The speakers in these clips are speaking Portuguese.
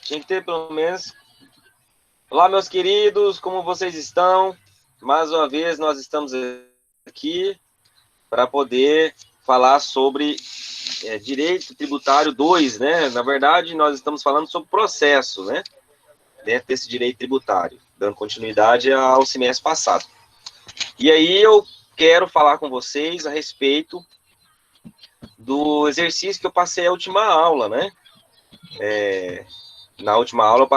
Tinha que ter pelo menos... Olá, meus queridos, como vocês estão? Mais uma vez, nós estamos aqui para poder falar sobre Direito Tributário 2, né? Na verdade, nós estamos falando sobre processo, né? Dentro desse direito tributário, dando continuidade ao semestre passado. E aí eu quero falar com vocês a respeito do exercício que eu passei a última aula, né? Na última aula eu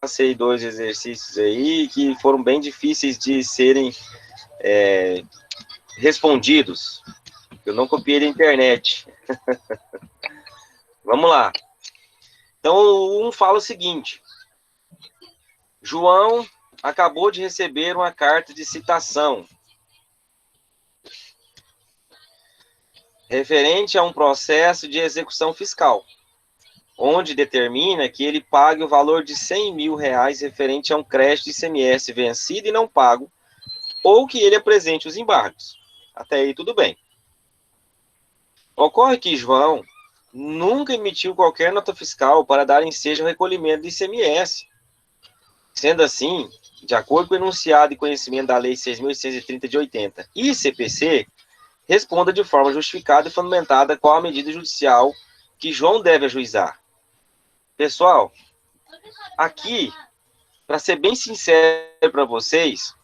passei 2 exercícios aí que foram bem difíceis de serem respondidos. Eu não copiei da internet. Vamos lá. Então, um fala o seguinte: João acabou de receber uma carta de citação referente a um processo de execução fiscal, onde determina que ele pague o valor de R$100 mil referente a um crédito de ICMS vencido e não pago, ou que ele apresente os embargos. Até aí tudo bem. Ocorre que João nunca emitiu qualquer nota fiscal para dar ensejo ao recolhimento de ICMS. Sendo assim, de acordo com o enunciado e conhecimento da Lei 6.830 de 80 e CPC, responda de forma justificada e fundamentada qual a medida judicial que João deve ajuizar. Pessoal, aqui, para ser bem sincero para vocês,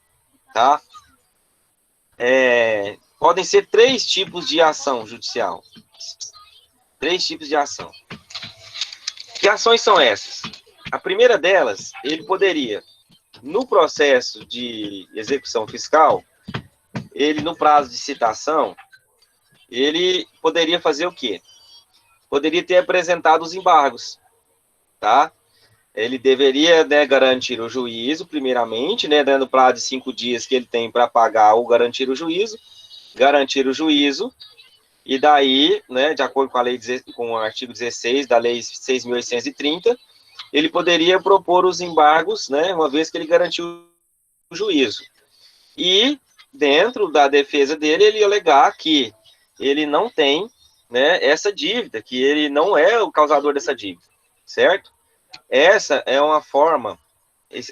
tá? Podem ser 3 tipos de ação judicial. 3 tipos de ação. Que ações são essas? A primeira delas, ele poderia, no processo de execução fiscal, ele, no prazo de citação, ele poderia fazer o quê? Poderia ter apresentado os embargos, tá? Ele deveria, né, garantir o juízo, primeiramente, né, dando prazo de 5 dias que ele tem para pagar ou garantir o juízo, e daí, né, de acordo com a lei, com o artigo 16 da Lei 6.830, ele poderia propor os embargos, né, uma vez que ele garantiu o juízo. E, dentro da defesa dele, ele ia alegar que ele não tem, né, essa dívida, que ele não é o causador dessa dívida, certo? Essa é uma forma,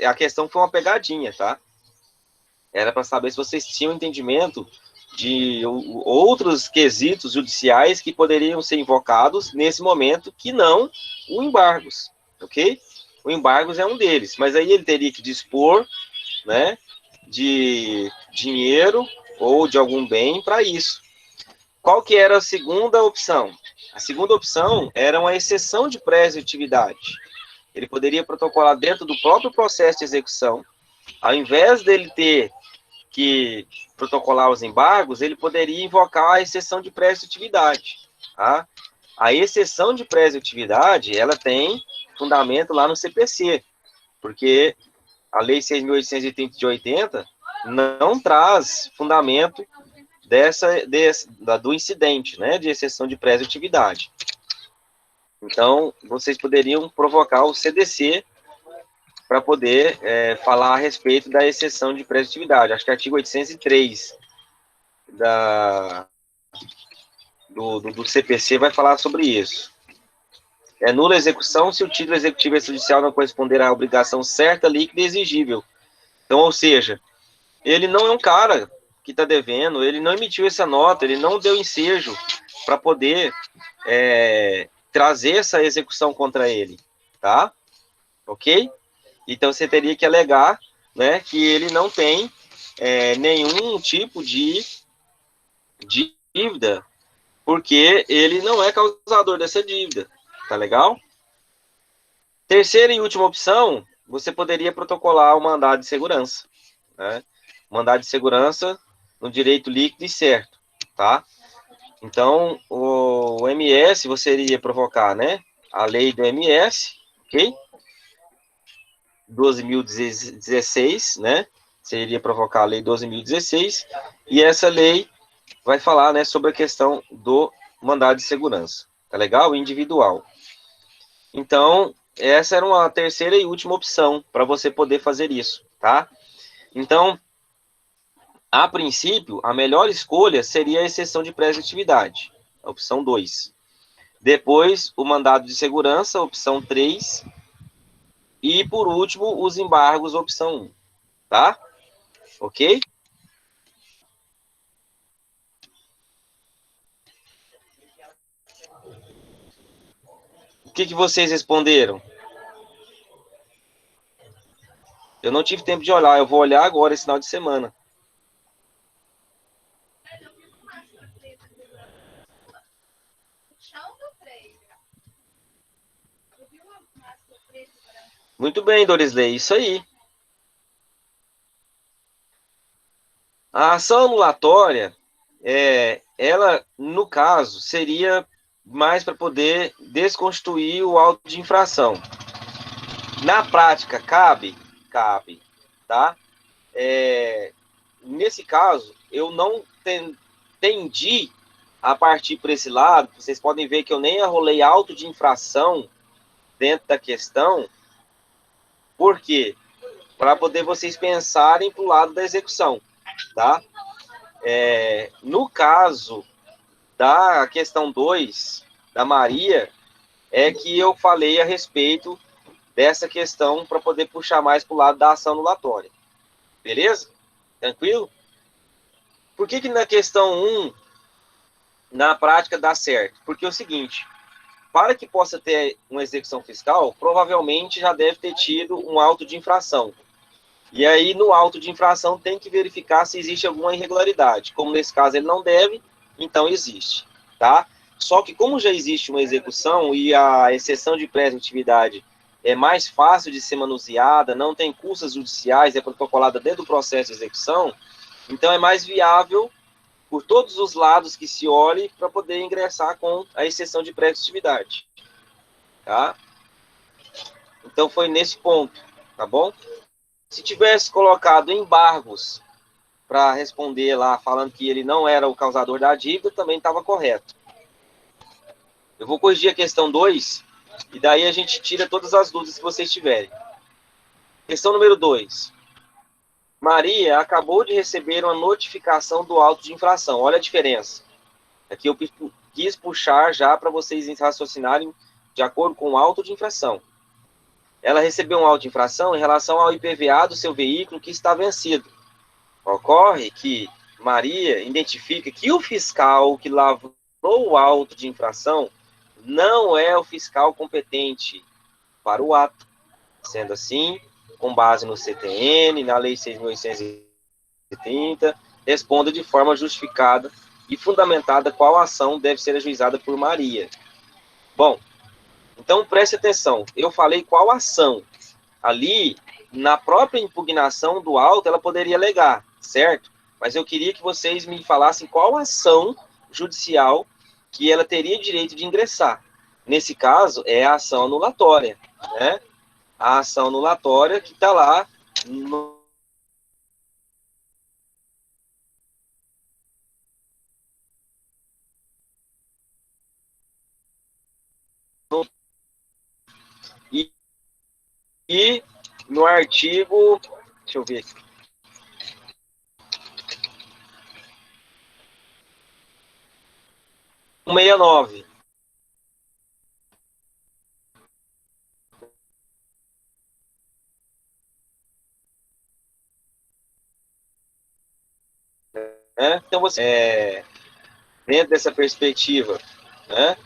a questão foi uma pegadinha, tá? Era para saber se vocês tinham entendimento de outros quesitos judiciais que poderiam ser invocados nesse momento, que não o embargos, ok? O embargos é um deles, mas aí ele teria que dispor, né, de dinheiro ou de algum bem para isso. Qual que era a segunda opção? A segunda opção era uma exceção de pré-executividade. Ele poderia protocolar dentro do próprio processo de execução, ao invés dele ter que protocolar os embargos, ele poderia invocar a exceção de pré-executividade, tá? A exceção de pré-executividade, ela tem fundamento lá no CPC, porque a Lei 6.830 de 80 não traz fundamento do incidente, né, de exceção de pré-executividade. Então, vocês poderiam provocar o CDC para poder falar a respeito da exceção de pré-executividade. Acho que é o artigo 803 do CPC vai falar sobre isso. É nula a execução se o título executivo extrajudicial não corresponder à obrigação certa, líquida e exigível. Então, ou seja, ele não é um cara que está devendo, ele não emitiu essa nota, ele não deu ensejo para poder trazer essa execução contra ele, tá? Ok? Então, você teria que alegar, né, que ele não tem nenhum tipo de dívida, porque ele não é causador dessa dívida, tá legal? Terceira e última opção, você poderia protocolar o mandado de segurança, né? Mandado de segurança no direito líquido e certo, tá? Então, o MS, você iria provocar, né, a lei do MS, ok? 12.016, né? Você iria provocar a lei 12.016, e essa lei vai falar, né, sobre a questão do mandado de segurança, tá legal? Individual. Então, essa era uma terceira e última opção para você poder fazer isso, tá? Então, a princípio, a melhor escolha seria a exceção de pré-executividade, a opção 2. Depois, o mandado de segurança, opção 3. E, por último, os embargos, opção 1, tá? Ok? O que vocês responderam? Eu não tive tempo de olhar, eu vou olhar agora esse final de semana. Muito bem, Dorisley, isso aí. A ação anulatória, ela, no caso, seria mais para poder desconstituir o auto de infração. Na prática, cabe, tá? Nesse caso, eu não tendi a partir por esse lado. Vocês podem ver que eu nem arrolei auto de infração dentro da questão. Por quê? Para poder vocês pensarem para o lado da execução, tá? No caso da questão 2, da Maria, é que eu falei a respeito dessa questão para poder puxar mais para o lado da ação anulatória. Beleza? Tranquilo? Por que na questão 1, na prática, dá certo? Porque é o seguinte, para que possa ter uma execução fiscal, provavelmente já deve ter tido um auto de infração. E aí, no auto de infração, tem que verificar se existe alguma irregularidade. Como nesse caso ele não deve, então existe, tá? Só que como já existe uma execução e a exceção de pré-atividade é mais fácil de ser manuseada, não tem custas judiciais, é protocolada dentro do processo de execução, então é mais viável por todos os lados que se olhe para poder ingressar com a exceção de pré-atividade, tá? Então foi nesse ponto, tá bom? Se tivesse colocado embargos para responder lá, falando que ele não era o causador da dívida, também estava correto. Eu vou corrigir a questão 2, e daí a gente tira todas as dúvidas que vocês tiverem. Questão número 2. Maria acabou de receber uma notificação do auto de infração. Olha a diferença. Aqui eu quis puxar já para vocês raciocinarem de acordo com o auto de infração. Ela recebeu um auto de infração em relação ao IPVA do seu veículo que está vencido. Ocorre que Maria identifica que o fiscal que lavrou o auto de infração não é o fiscal competente para o ato. Sendo assim, com base no CTN, na Lei 6.830, responda de forma justificada e fundamentada qual ação deve ser ajuizada por Maria. Bom, então preste atenção, eu falei qual ação. Ali, na própria impugnação do auto, ela poderia alegar, certo? Mas eu queria que vocês me falassem qual ação judicial que ela teria direito de ingressar. Nesse caso, é a ação anulatória, né? A ação anulatória que está lá no... E, e no artigo, deixa eu ver aqui, 169. Né? Então, você, dentro dessa perspectiva, né,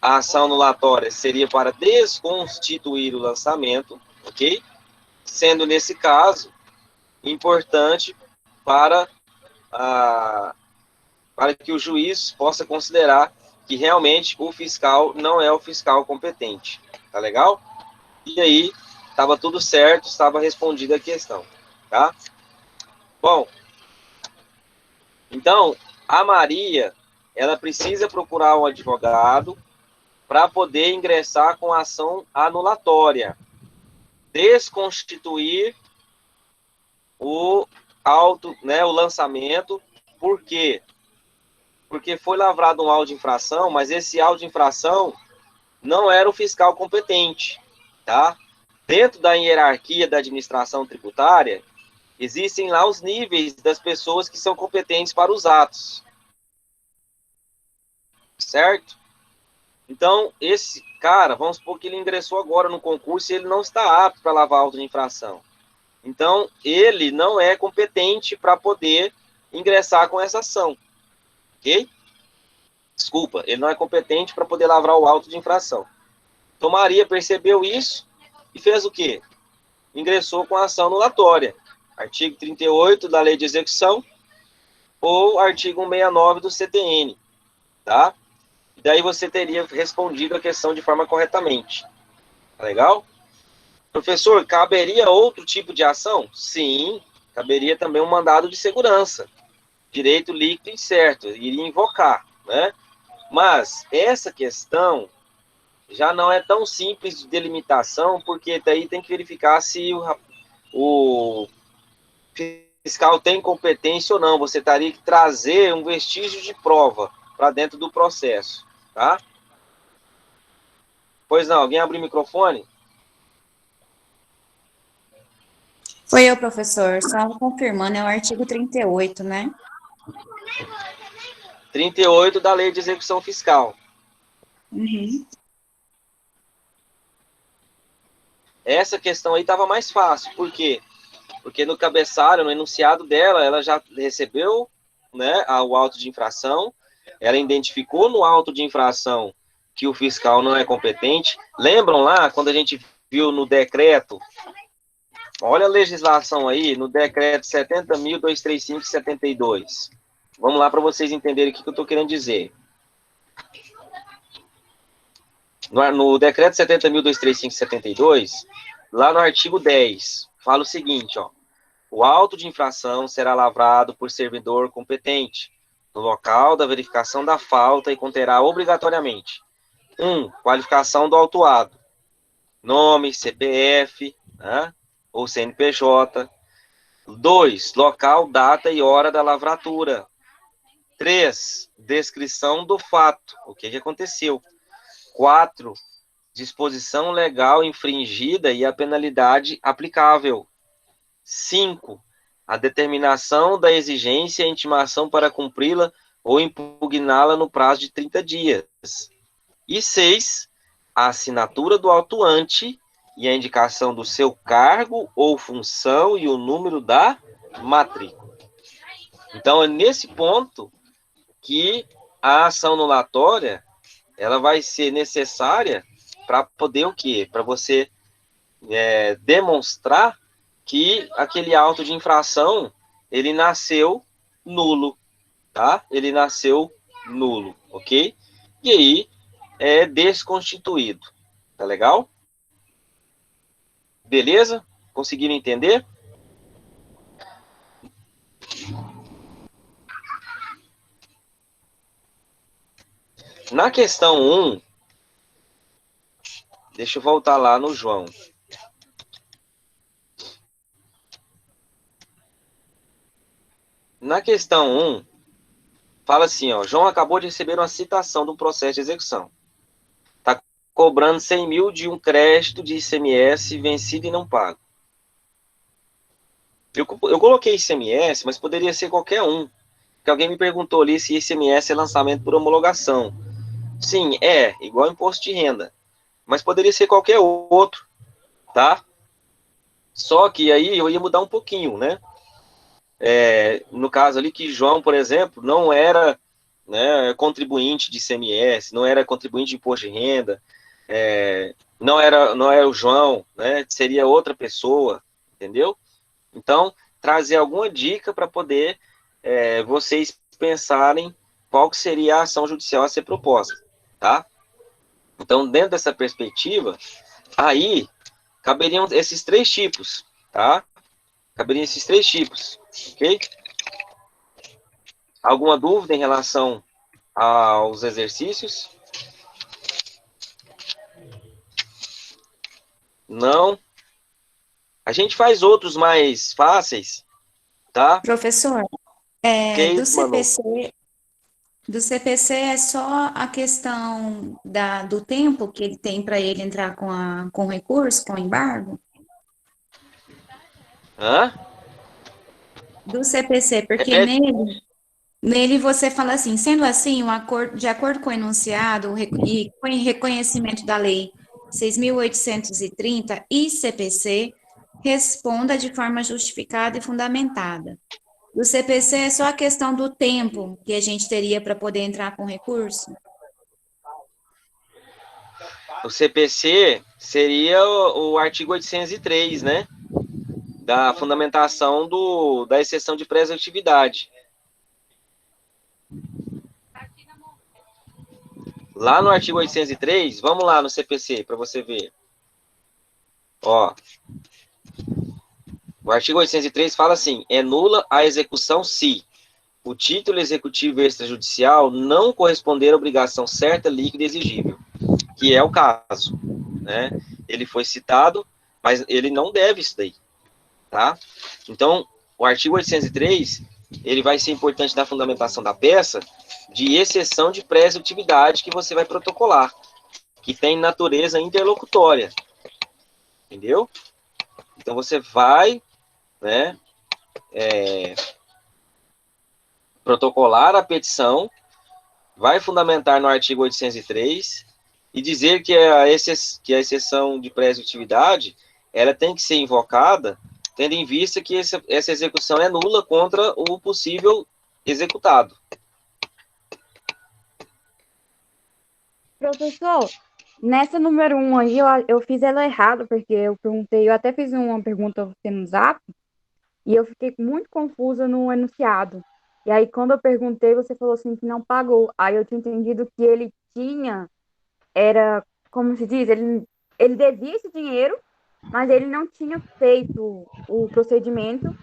a ação anulatória seria para desconstituir o lançamento, ok? Sendo, nesse caso, importante para, para que o juiz possa considerar que realmente o fiscal não é o fiscal competente. Tá legal? E aí, estava tudo certo, estava respondida a questão. Tá? Bom, então, a Maria, ela precisa procurar um advogado para poder ingressar com ação anulatória, desconstituir o né, o lançamento. Por quê? Porque foi lavrado um auto de infração, mas esse auto de infração não era o fiscal competente, tá? Dentro da hierarquia da administração tributária, existem lá os níveis das pessoas que são competentes para os atos, certo? Então, Cara, vamos supor que ele ingressou agora no concurso e ele não está apto para lavar auto de infração. Então, ele não é competente para poder ingressar com essa ação, ok? Desculpa, ele não é competente para poder lavrar o auto de infração. Então, Maria percebeu isso e fez o quê? Ingressou com a ação anulatória. Artigo 38 da Lei de Execução ou artigo 169 do CTN, tá? E daí você teria respondido a questão de forma corretamente. Tá legal? Professor, caberia outro tipo de ação? Sim, caberia também um mandado de segurança. Direito líquido e certo, iria invocar, né? Mas essa questão já não é tão simples de delimitação, porque daí tem que verificar se o fiscal tem competência ou não. Você teria que trazer um vestígio de prova para dentro do processo, tá? Pois não, alguém abre o microfone? Foi eu, professor. Só confirmando, é o artigo 38, né? 38 da Lei de Execução Fiscal. Uhum. Essa questão aí estava mais fácil. Por quê? Porque no cabeçalho, no enunciado dela, ela já recebeu, né, o auto de infração, ela identificou no auto de infração que o fiscal não é competente. Lembram lá, quando a gente viu no decreto, olha a legislação aí, no decreto 70.235/72. Vamos lá para vocês entenderem o que eu estou querendo dizer. No decreto 70.235/72, lá no artigo 10, fala o seguinte, ó: o auto de infração será lavrado por servidor competente no local da verificação da falta e conterá obrigatoriamente: 1. Qualificação do autuado, nome, CPF, né, ou CNPJ. 2. Local, data e hora da lavratura. 3. Descrição do fato, o que aconteceu. 4. Disposição legal infringida e a penalidade aplicável. 5. A determinação da exigência e intimação para cumpri-la ou impugná-la no prazo de 30 dias. E 6. A assinatura do autuante e a indicação do seu cargo ou função e o número da matrícula. Então, é nesse ponto que a ação anulatória ela vai ser necessária para poder o quê? Para você demonstrar que aquele auto de infração, ele nasceu nulo, tá? Ele nasceu nulo, ok? E aí, é desconstituído, tá legal? Beleza? Conseguiram entender? Na questão 1, deixa eu voltar lá no João. Na questão 1, fala assim, ó: João acabou de receber uma citação do processo de execução. Está cobrando 100 mil de um crédito de ICMS vencido e não pago. Eu coloquei ICMS, mas poderia ser qualquer um. Porque alguém me perguntou ali se ICMS é lançamento por homologação. Sim, é, igual imposto de renda. Mas poderia ser qualquer outro, tá? Só que aí eu ia mudar um pouquinho, né? No caso ali que João, por exemplo, não era, né, contribuinte de ICMS, não era contribuinte de imposto de renda, não era o João, né? Seria outra pessoa, entendeu? Então, trazer alguma dica para poder vocês pensarem qual que seria a ação judicial a ser proposta, tá? Então, dentro dessa perspectiva, aí caberiam esses três tipos, tá? Caberiam esses três tipos, ok? Alguma dúvida em relação aos exercícios? Não? A gente faz outros mais fáceis, tá? Professor, Ok, Manu? do CPC é só a questão do tempo que ele tem para ele entrar com recurso, com embargo? Hã? Do CPC, porque Repete. Nele você fala assim, sendo assim, de acordo com o enunciado e com reconhecimento da Lei 6.830 e CPC, responda de forma justificada e fundamentada. Do CPC é só a questão do tempo que a gente teria para poder entrar com recurso? O CPC seria o artigo 803, né? Da fundamentação da exceção de preservatividade. Lá no artigo 803, vamos lá no CPC para você ver. Ó, o artigo 803 fala assim: é nula a execução se o título executivo extrajudicial não corresponder à obrigação certa, líquida e exigível, que é o caso, né? Ele foi citado, mas ele não deve isso daí, tá? Então, o artigo 803, ele vai ser importante na fundamentação da peça de exceção de pré-executividade que você vai protocolar, que tem natureza interlocutória, entendeu? Então, você vai, né, protocolar a petição, vai fundamentar no artigo 803 e dizer que a exceção de pré-executividade ela tem que ser invocada tendo em vista que essa execução é nula contra o possível executado. Professor, nessa número um aí, eu fiz ela errado, porque eu perguntei, eu até fiz uma pergunta a você no Zap, e eu fiquei muito confusa no enunciado. E aí, quando eu perguntei, você falou assim que não pagou. Aí eu tinha entendido que ele tinha, era, como se diz, ele devia esse dinheiro, mas ele não tinha feito o procedimento,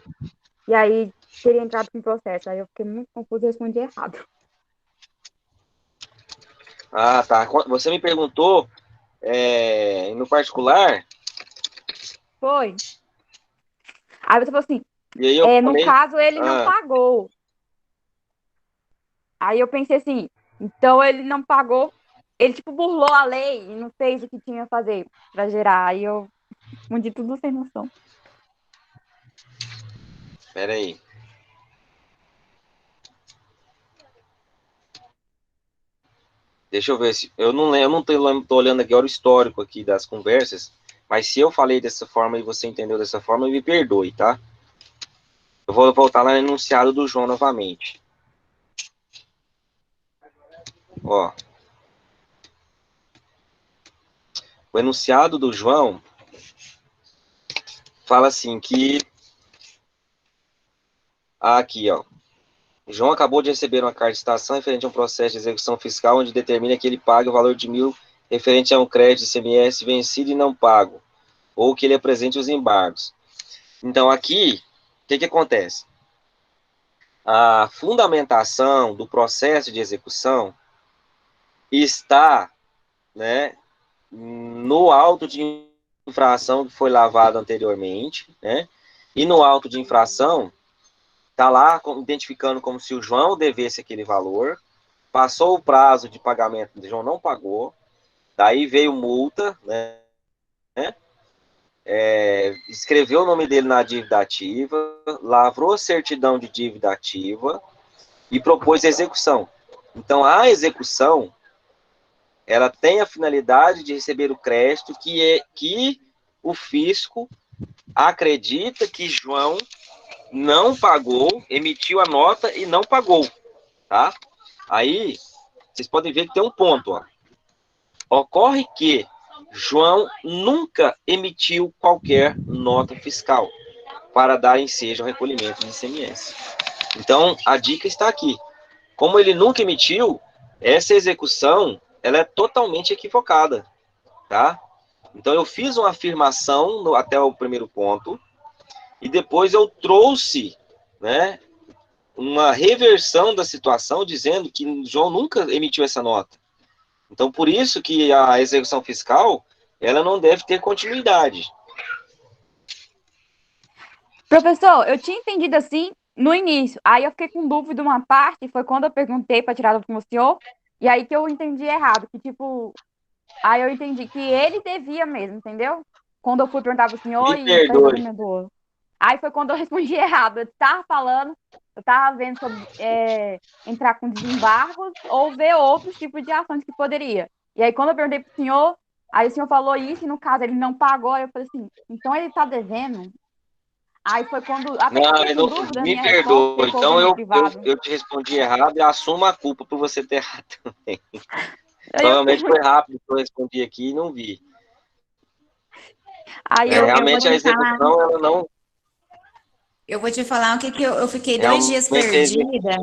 e aí teria entrado com o processo. Aí eu fiquei muito confusa e respondi errado. Ah, tá. Você me perguntou no particular, Foi. Aí você falou assim, e aí eu no falei, caso, ele não ah, pagou. Aí eu pensei assim, então ele não pagou, ele tipo burlou a lei e não fez o que tinha a fazer pra gerar. Aí eu respondi tudo sem noção. peraí. Deixa eu ver se. Eu não lembro, eu não tô olhando aqui, olha o histórico aqui das conversas, mas se eu falei dessa forma e você entendeu dessa forma, me perdoe, tá? Eu vou voltar lá no enunciado do João novamente. Ó, o enunciado do João fala assim que. Aqui, ó. João acabou de receber uma carta de citação referente a um processo de execução fiscal onde determina que ele pague o valor de 1.000 referente a um crédito de ICMS vencido e não pago, ou que ele apresente os embargos. Então, aqui, o que acontece? A fundamentação do processo de execução está, né, no auto de infração que foi lavado anteriormente, né, e no auto de infração está lá identificando como se o João devesse aquele valor, passou o prazo de pagamento, o João não pagou, daí veio multa, né, escreveu o nome dele na dívida ativa, lavrou a certidão de dívida ativa e propôs a execução. Então, a execução, ela tem a finalidade de receber o crédito que o fisco acredita que João não pagou, emitiu a nota e não pagou, tá? Aí, vocês podem ver que tem um ponto, ó. Ocorre que João nunca emitiu qualquer nota fiscal para dar ensejo ao recolhimento de ICMS. Então, a dica está aqui. Como ele nunca emitiu, essa execução ela é totalmente equivocada, tá? Então, eu fiz uma afirmação até o primeiro ponto e depois eu trouxe, né, uma reversão da situação dizendo que João nunca emitiu essa nota. Então, por isso que a execução fiscal ela não deve ter continuidade. Professor, eu tinha entendido assim no início. Aí eu fiquei com dúvida uma parte, foi quando eu perguntei para tirar dúvida com o senhor, e aí que eu entendi errado, que tipo, aí eu entendi que ele devia mesmo, entendeu? Quando eu fui perguntar pro senhor Me e para resolver perdoe. meu dor. Aí foi quando eu respondi errado. Eu estava falando eu estava vendo sobre entrar com desembargos ou ver outros tipos de ações que poderia. E aí, quando eu perguntei para o senhor, aí o senhor falou isso, e no caso ele não pagou, aí eu falei assim, então ele está devendo? Aí foi quando, até que eu Não, fiquei com dúvida da me minha resposta, perdoa. porque foi Então ouvindo no privado. eu te respondi errado e assumo a culpa por você ter errado também. Aí eu Provavelmente fiquei, foi rápido que eu respondi aqui e não vi. aí eu, Eu vou Realmente a te falar, execução, ela não. eu vou te falar o que eu fiquei 2 dias Realmente a perdida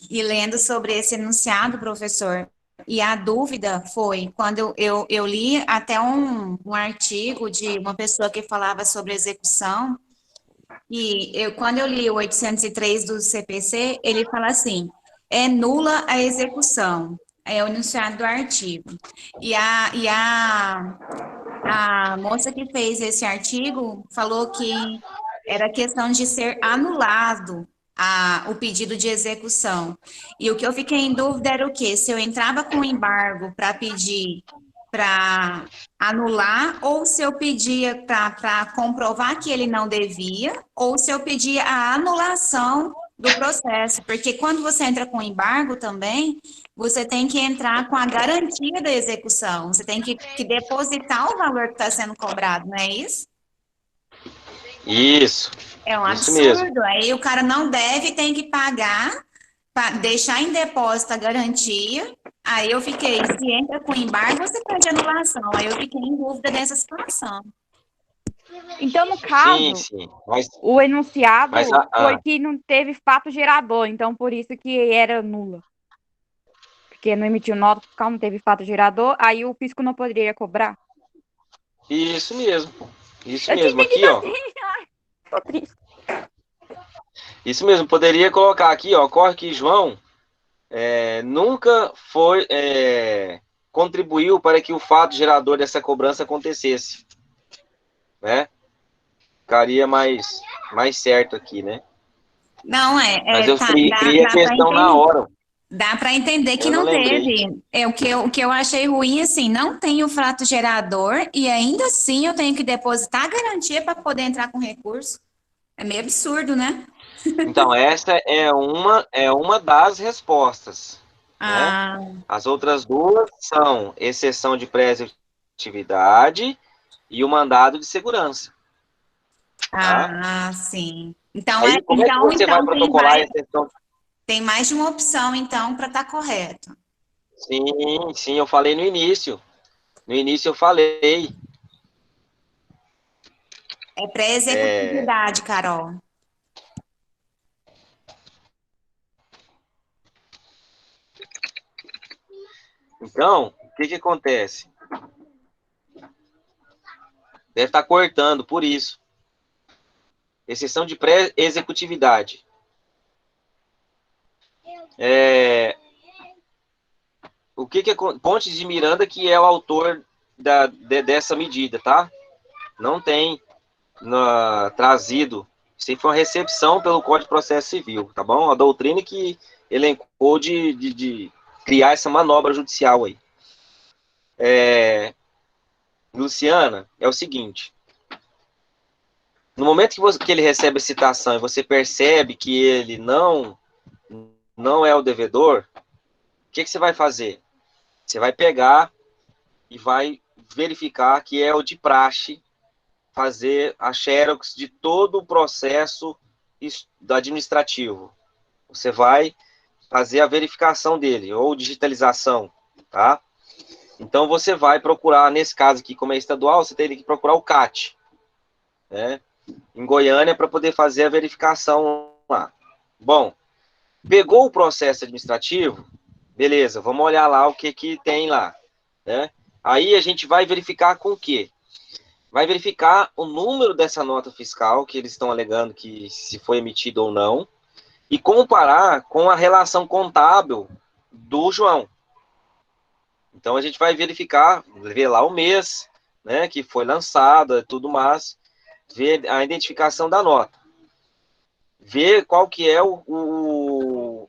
e lendo sobre esse enunciado, professor. E a dúvida foi quando eu li até um artigo de uma pessoa que falava sobre execução. E quando eu li o 803 do CPC, ele fala assim: é nula a execução. É o enunciado do artigo. A moça que fez esse artigo falou que era questão de ser anulado o pedido de execução. E o que eu fiquei em dúvida era o quê? Se eu entrava com embargo para pedir para anular, ou se eu pedia para comprovar que ele não devia, ou se eu pedia a anulação do processo. Porque quando você entra com embargo também, você tem que entrar com a garantia da execução. Você tem que depositar o valor que está sendo cobrado, não é isso? Isso, É um isso mesmo. absurdo. Aí o cara não deve, tem que pagar, deixar em depósito a garantia. Aí eu fiquei, se entra com embargo, você pede anulação. Aí eu fiquei em dúvida dessa situação. então, no Sim, caso, sim. o enunciado Mas foi que não teve fato gerador, então por isso que era nula. Porque não emitiu nota fiscal, não teve fato gerador, aí o fisco não poderia cobrar. isso mesmo. Isso Eu tinha mesmo. entendido Aqui, ó. assim, ai, tô triste. Isso mesmo. Poderia colocar aqui, ó. Ocorre que João nunca foi. Contribuiu para que o fato gerador dessa cobrança acontecesse. Né? Ficaria mais certo aqui, né? Não, Mas eu tá, criei a questão na hora. dá para entender que Eu não não lembrei. teve. O que eu achei ruim, assim, não tem o fato gerador e ainda assim eu tenho que depositar a garantia para poder entrar com recurso. É meio absurdo, né? Então, essa é uma das respostas, né? Ah, As outras duas são exceção de pré-executividade e o mandado de segurança, tá? sim. Então, Aí, como é que você vai tem protocolar a exceção? mais de uma opção, então, para estar correto. Sim, sim, eu falei no início. No início eu falei. É pré-executividade, Carol. Então, o que acontece? Deve estar cortando, por isso. Exceção de pré-executividade. O que Pontes de Miranda que é o autor dessa medida, tá? Não tem trazido. Isso foi uma recepção pelo Código de Processo Civil, tá bom? A doutrina que elencou de criar essa manobra judicial aí. Luciana, é o seguinte. No momento que ele recebe a citação e você percebe que ele não é o devedor, o que você vai fazer? Você vai pegar e vai verificar que é o de praxe fazer a xerox de todo o processo administrativo. Você vai fazer a verificação dele, ou digitalização, tá? Então, você vai procurar, nesse caso aqui, como é estadual, você teria que procurar o CAT, né? Em Goiânia, para poder fazer a verificação lá. Bom, pegou o processo administrativo, beleza, vamos olhar lá o que tem lá, né? Aí a gente vai verificar com o quê? Vai verificar o número dessa nota fiscal que eles estão alegando que se foi emitido ou não e comparar com a relação contábil do João. Então a gente vai verificar, ver lá o mês, né, que foi lançada, tudo mais, ver a identificação da nota, ver qual que é o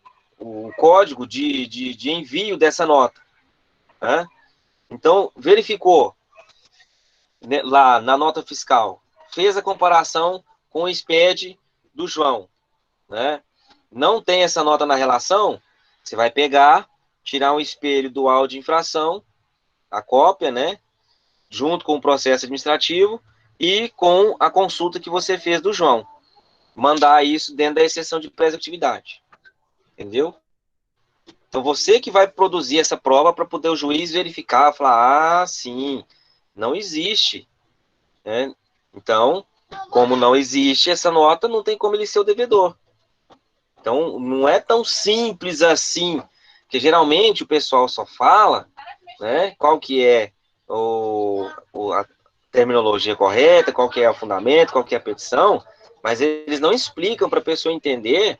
código de envio dessa nota, né? Então verificou, né, lá na nota fiscal, fez a comparação com o SPED do João, né? não tem essa nota na relação, você vai pegar, tirar um espelho do auto de infração, a cópia, né, junto com o processo administrativo e com a consulta que você fez do João. Mandar isso dentro da exceção de pré-executividade. Entendeu? Então, você que vai produzir essa prova para poder o juiz verificar, falar, sim, não existe. Né? Então, como não existe essa nota, não tem como ele ser o devedor. Então, não é tão simples assim, porque geralmente o pessoal só fala, né, qual que é a terminologia correta, qual que é o fundamento, qual que é a petição, mas eles não explicam para a pessoa entender,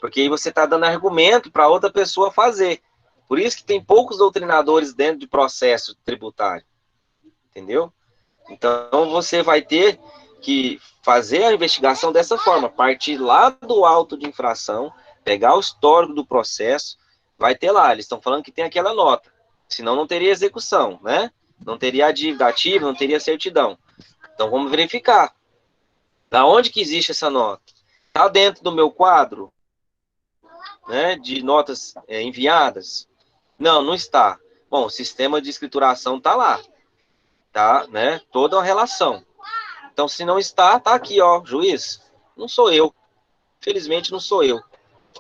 porque aí você está dando argumento para outra pessoa fazer. Por isso que tem poucos doutrinadores dentro de processo tributário, entendeu? Então, você vai ter que fazer a investigação dessa forma, partir lá do auto de infração, pegar o histórico do processo, vai ter lá, eles estão falando que tem aquela nota, senão não teria execução, né? Não teria a dívida ativa, não teria certidão. Então, vamos verificar. Da onde que existe essa nota? Está dentro do meu quadro, né, de notas enviadas? Não, não está. Bom, o sistema de escrituração está lá, tá, né? Toda uma relação. Então, se não está, tá aqui, ó, juiz. Não sou eu. Felizmente, não sou eu.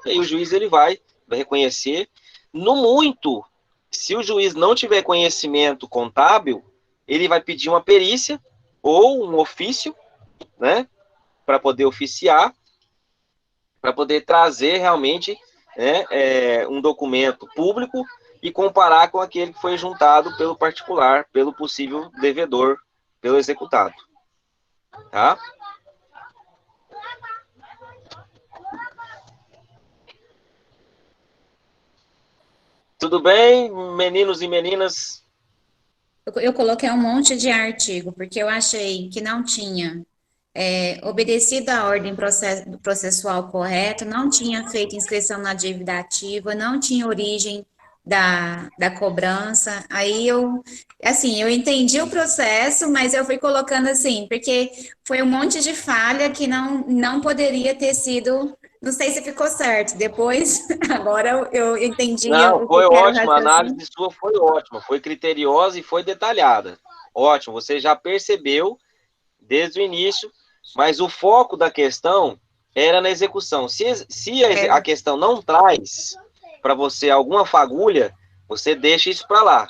E aí o juiz ele vai reconhecer. No muito, se o juiz não tiver conhecimento contábil, ele vai pedir uma perícia ou um ofício, né, para poder oficiar, para poder trazer realmente, né, um documento público e comparar com aquele que foi juntado pelo particular, pelo possível devedor, pelo executado. Tá? Tudo bem, meninos e meninas? Eu coloquei um monte de artigo, porque eu achei que não tinha obedecido a ordem processual correta, não tinha feito inscrição na dívida ativa, não tinha origem da cobrança. Aí eu entendi o processo, mas eu fui colocando assim, porque foi um monte de falha que não poderia ter sido. Não sei se ficou certo. Depois, agora eu entendi Não, o foi que era o ótimo, a raciocínio. análise sua foi ótima, foi criteriosa e foi detalhada. Ótimo, você já percebeu desde o início, mas o foco da questão era na execução. Se a questão não traz para você alguma fagulha, você deixa isso para lá.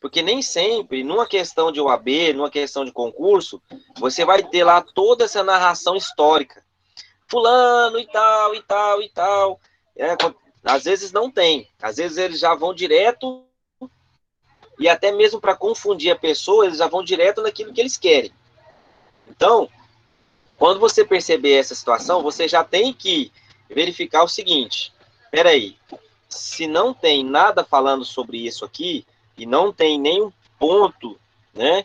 Porque nem sempre, numa questão de OAB, numa questão de concurso, você vai ter lá toda essa narração histórica. Fulano e tal, e tal, e tal. Às vezes não tem. Às vezes eles já vão direto, e até mesmo para confundir a pessoa, eles já vão direto naquilo que eles querem. Então, quando você perceber essa situação, você já tem que verificar o seguinte: peraí, se não tem nada falando sobre isso aqui, e não tem nenhum ponto, né,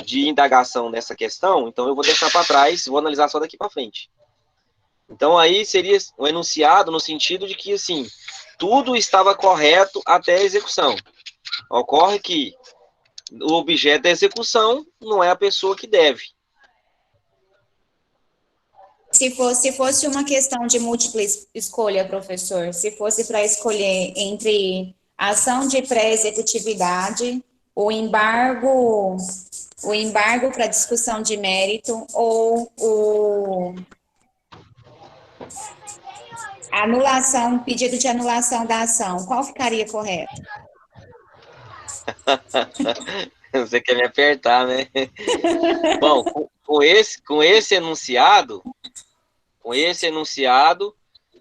de indagação nessa questão, então eu vou deixar para trás, vou analisar só daqui para frente. Então aí seria um enunciado no sentido de que, assim, tudo estava correto até a execução. Ocorre que o objeto da execução não é a pessoa que deve. Se fosse uma questão de múltipla escolha, professor, se fosse para escolher entre a ação de pré-executividade, o embargo para discussão de mérito ou a anulação, pedido de anulação da ação, qual ficaria correto? Você quer me apertar, né? Bom, com esse enunciado,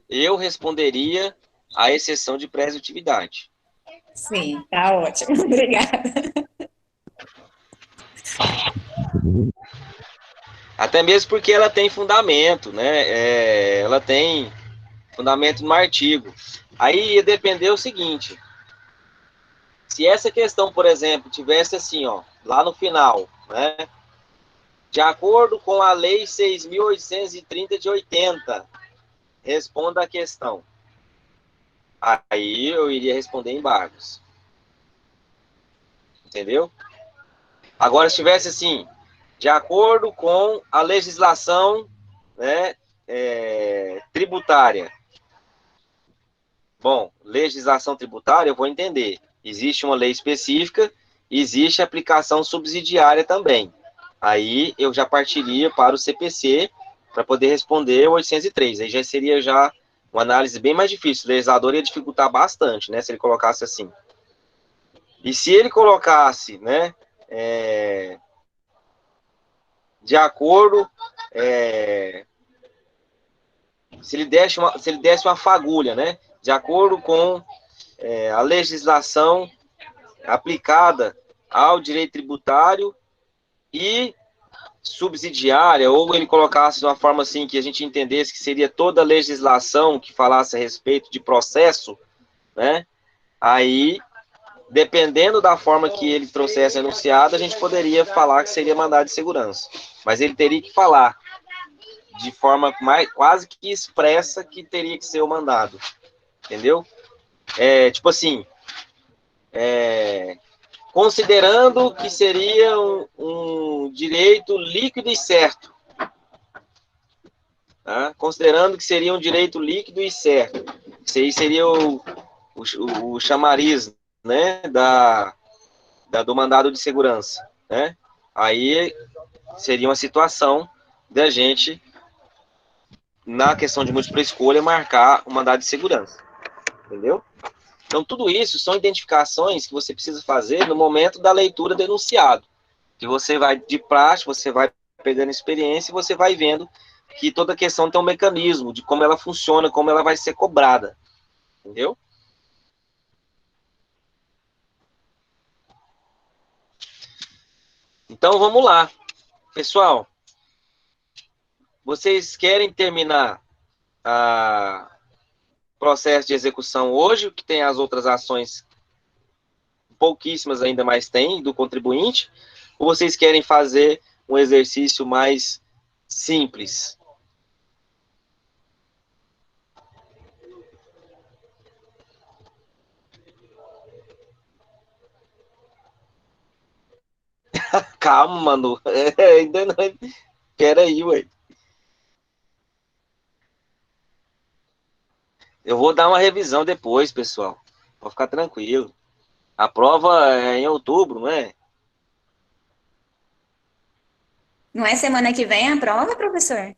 eu responderia à exceção de pré-executividade. Sim, tá ótimo. Obrigada. Até mesmo porque ela tem fundamento, né? Ela tem fundamento no artigo. Aí ia depender o seguinte: se essa questão, por exemplo, tivesse assim, ó, lá no final, né? De acordo com a Lei 6.830 de 80, responda a questão. Aí eu iria responder embargos. Entendeu? Agora, se tivesse assim, de acordo com a legislação, né, tributária, Bom, legislação tributária eu vou entender. Existe uma lei específica, existe aplicação subsidiária também. Aí eu já partiria para o CPC para poder responder o 803. Aí já seria já uma análise bem mais difícil. O legislador ia dificultar bastante, né, se ele colocasse assim. E se ele colocasse, né, de acordo, se ele desse uma fagulha, né, de acordo com a legislação aplicada ao direito tributário e subsidiária, ou ele colocasse de uma forma assim que a gente entendesse que seria toda a legislação que falasse a respeito de processo, né? Aí, dependendo da forma que ele trouxesse enunciado, a gente poderia falar que seria mandado de segurança. Mas ele teria que falar de forma mais, quase que expressa que teria que ser o mandado. Entendeu? Tipo assim, considerando que seria um direito líquido e certo. Tá? Considerando que seria um direito líquido e certo. Isso aí seria o chamariz, né, do mandado de segurança. Né? Aí seria uma situação da gente, na questão de múltipla escolha, marcar o mandado de segurança. Entendeu? Então, tudo isso são identificações que você precisa fazer no momento da leitura do enunciado. Que você vai, de praxe, você vai pegando experiência e você vai vendo que toda questão tem um mecanismo de como ela funciona, como ela vai ser cobrada. Entendeu? Então, vamos lá. Pessoal, vocês querem terminar o processo de execução hoje, que tem as outras ações, pouquíssimas ainda mais tem, do contribuinte, ou vocês querem fazer um exercício mais simples? Calma, mano. Ainda não. Peraí, ué. Eu vou dar uma revisão depois, pessoal. Pode ficar tranquilo. A prova é em outubro, não é? Não é semana que vem a prova, professor?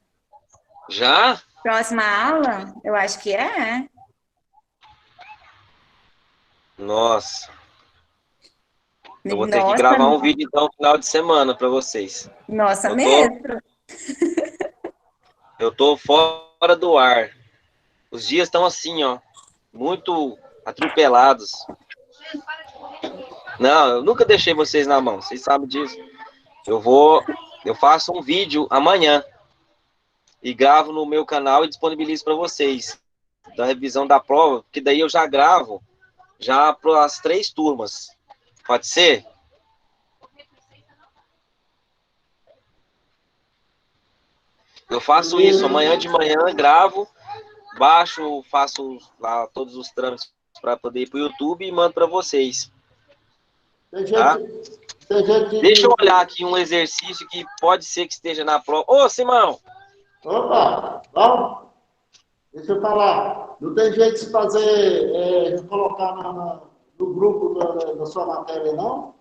Já? Próxima aula? Eu acho que é. Nossa. Eu vou ter que Nossa, gravar um vídeo, então, no final de semana para vocês. nossa Eu tô, mesmo. eu tô fora do ar. Os dias estão assim, ó. Muito atropelados. Não, eu nunca deixei vocês na mão. Vocês sabem disso. Eu faço um vídeo amanhã e gravo no meu canal e disponibilizo para vocês da revisão da prova, que daí eu já gravo já para as 3 turmas. Pode ser? Eu faço isso amanhã de manhã, gravo, baixo, faço lá todos os trâmites para poder ir para o YouTube e mando para vocês. Tá? Deixa eu olhar aqui um exercício que pode ser que esteja na prova. Ô, Simão! Opa, vamos. Deixa eu falar. Não tem jeito de se fazer, de colocar no grupo da sua matéria, não?